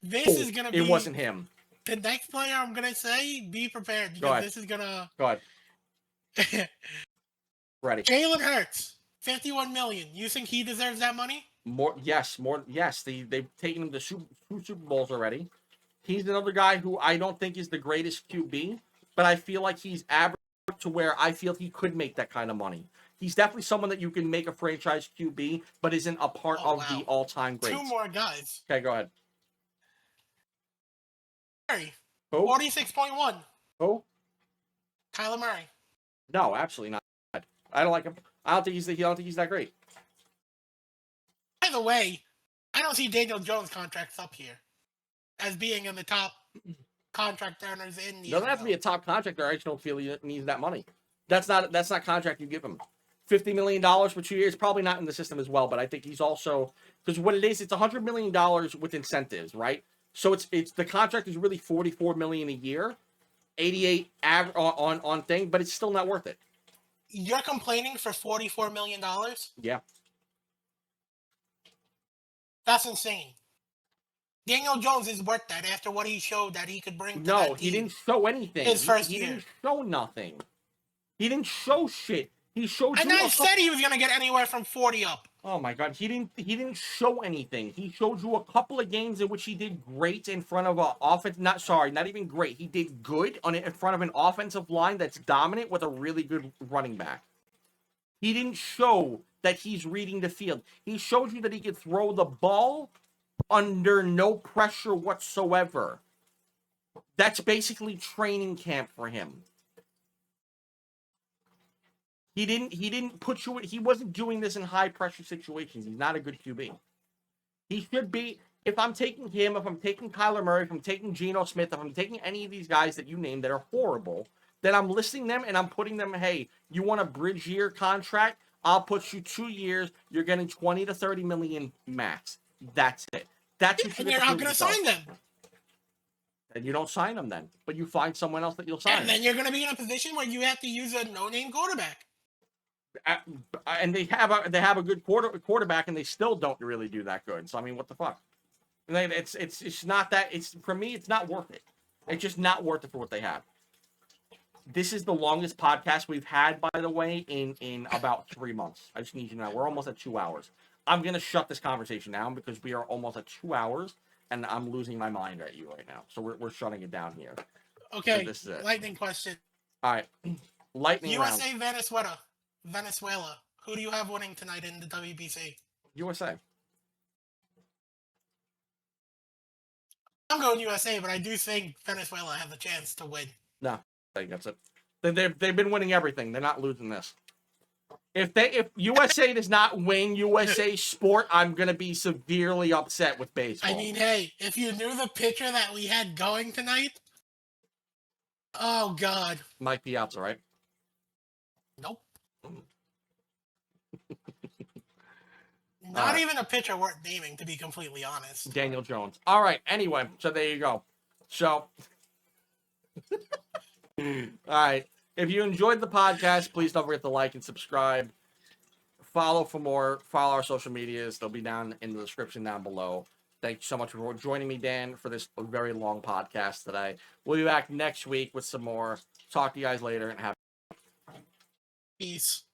This is gonna be. It wasn't him. The next player I'm gonna say, be prepared because this is gonna. Go ahead. Ready. Jalen Hurts, $51 million. You think he deserves that money? More. Yes. They've taken him to two Super Bowls already. He's another guy who I don't think is the greatest QB, but I feel like he's average to where I feel he could make that kind of money. He's definitely someone that you can make a franchise QB, but isn't a part of the all-time greats. Two more guys. Okay, go ahead. Murray. Who? 46.1. Who? Kyler Murray. No, absolutely not. I don't like him. I don't think he's that great. By the way, I don't see Daniel Jones' contracts up here as being in the top contract earners in the He doesn't have to be a top contractor. I just don't feel he needs that money. That's not contract you give him. $50 million for 2 years, probably not in the system as well, but I think he's also, because what it is, it's $100 million with incentives, right? So it's the contract is really $44 million a year, 88 on thing, but it's still not worth it. You're complaining for $44 million? Yeah. That's insane. Daniel Jones is worth that after what he showed that he could bring to No, that team. he didn't show anything. His first year. He didn't show nothing. He didn't show shit. He showed you. And I said he was going to get anywhere from 40 up. Oh my God, he didn't show anything. He showed you a couple of games in which he did great in front of an offense. Not even great. He did good in front of an offensive line that's dominant with a really good running back. He didn't show that he's reading the field. He showed you that he could throw the ball under no pressure whatsoever. That's basically training camp for him. He didn't put you. He wasn't doing this in high pressure situations. He's not a good QB. He should be. If I'm taking him, if I'm taking Kyler Murray, if I'm taking Geno Smith, if I'm taking any of these guys that you named that are horrible, then I'm listing them and I'm putting them. Hey, you want a bridge year contract? I'll put you 2 years. You're getting 20 to 30 million max. That's it. That's what and you're not going to sign them. And you don't sign them then, but you find someone else that you'll sign. And then you're going to be in a position where you have to use a no-name quarterback. And they have a good quarterback, and they still don't really do that good. So I mean, what the fuck? It's not that. It's for me, it's not worth it. It's just not worth it for what they have. This is the longest podcast we've had, by the way, in about 3 months. I just need you to know we're almost at 2 hours. I'm gonna shut this conversation down because we are almost at 2 hours, and I'm losing my mind at you right now. So we're shutting it down here. Okay. So this is it. Lightning question. All right, lightning round. USA, Venezuela. Who do you have winning tonight in the WBC? USA. I'm going USA, but I do think Venezuela has a chance to win. No, I think that's it. They've been winning everything. They're not losing this. If USA does not win USA Sport, I'm gonna be severely upset with baseball. I mean, hey, if you knew the pitcher that we had going tonight, oh god. Mike Piazza, right? Nope. Not even a pitcher worth naming, to be completely honest. Daniel Jones. All right. Anyway, so there you go. So, all right. If you enjoyed the podcast, please don't forget to like and subscribe. Follow for more. Follow our social medias. They'll be down in the description down below. Thank you so much for joining me, Dan, for this very long podcast today. We'll be back next week with some more. Talk to you guys later and have Peace.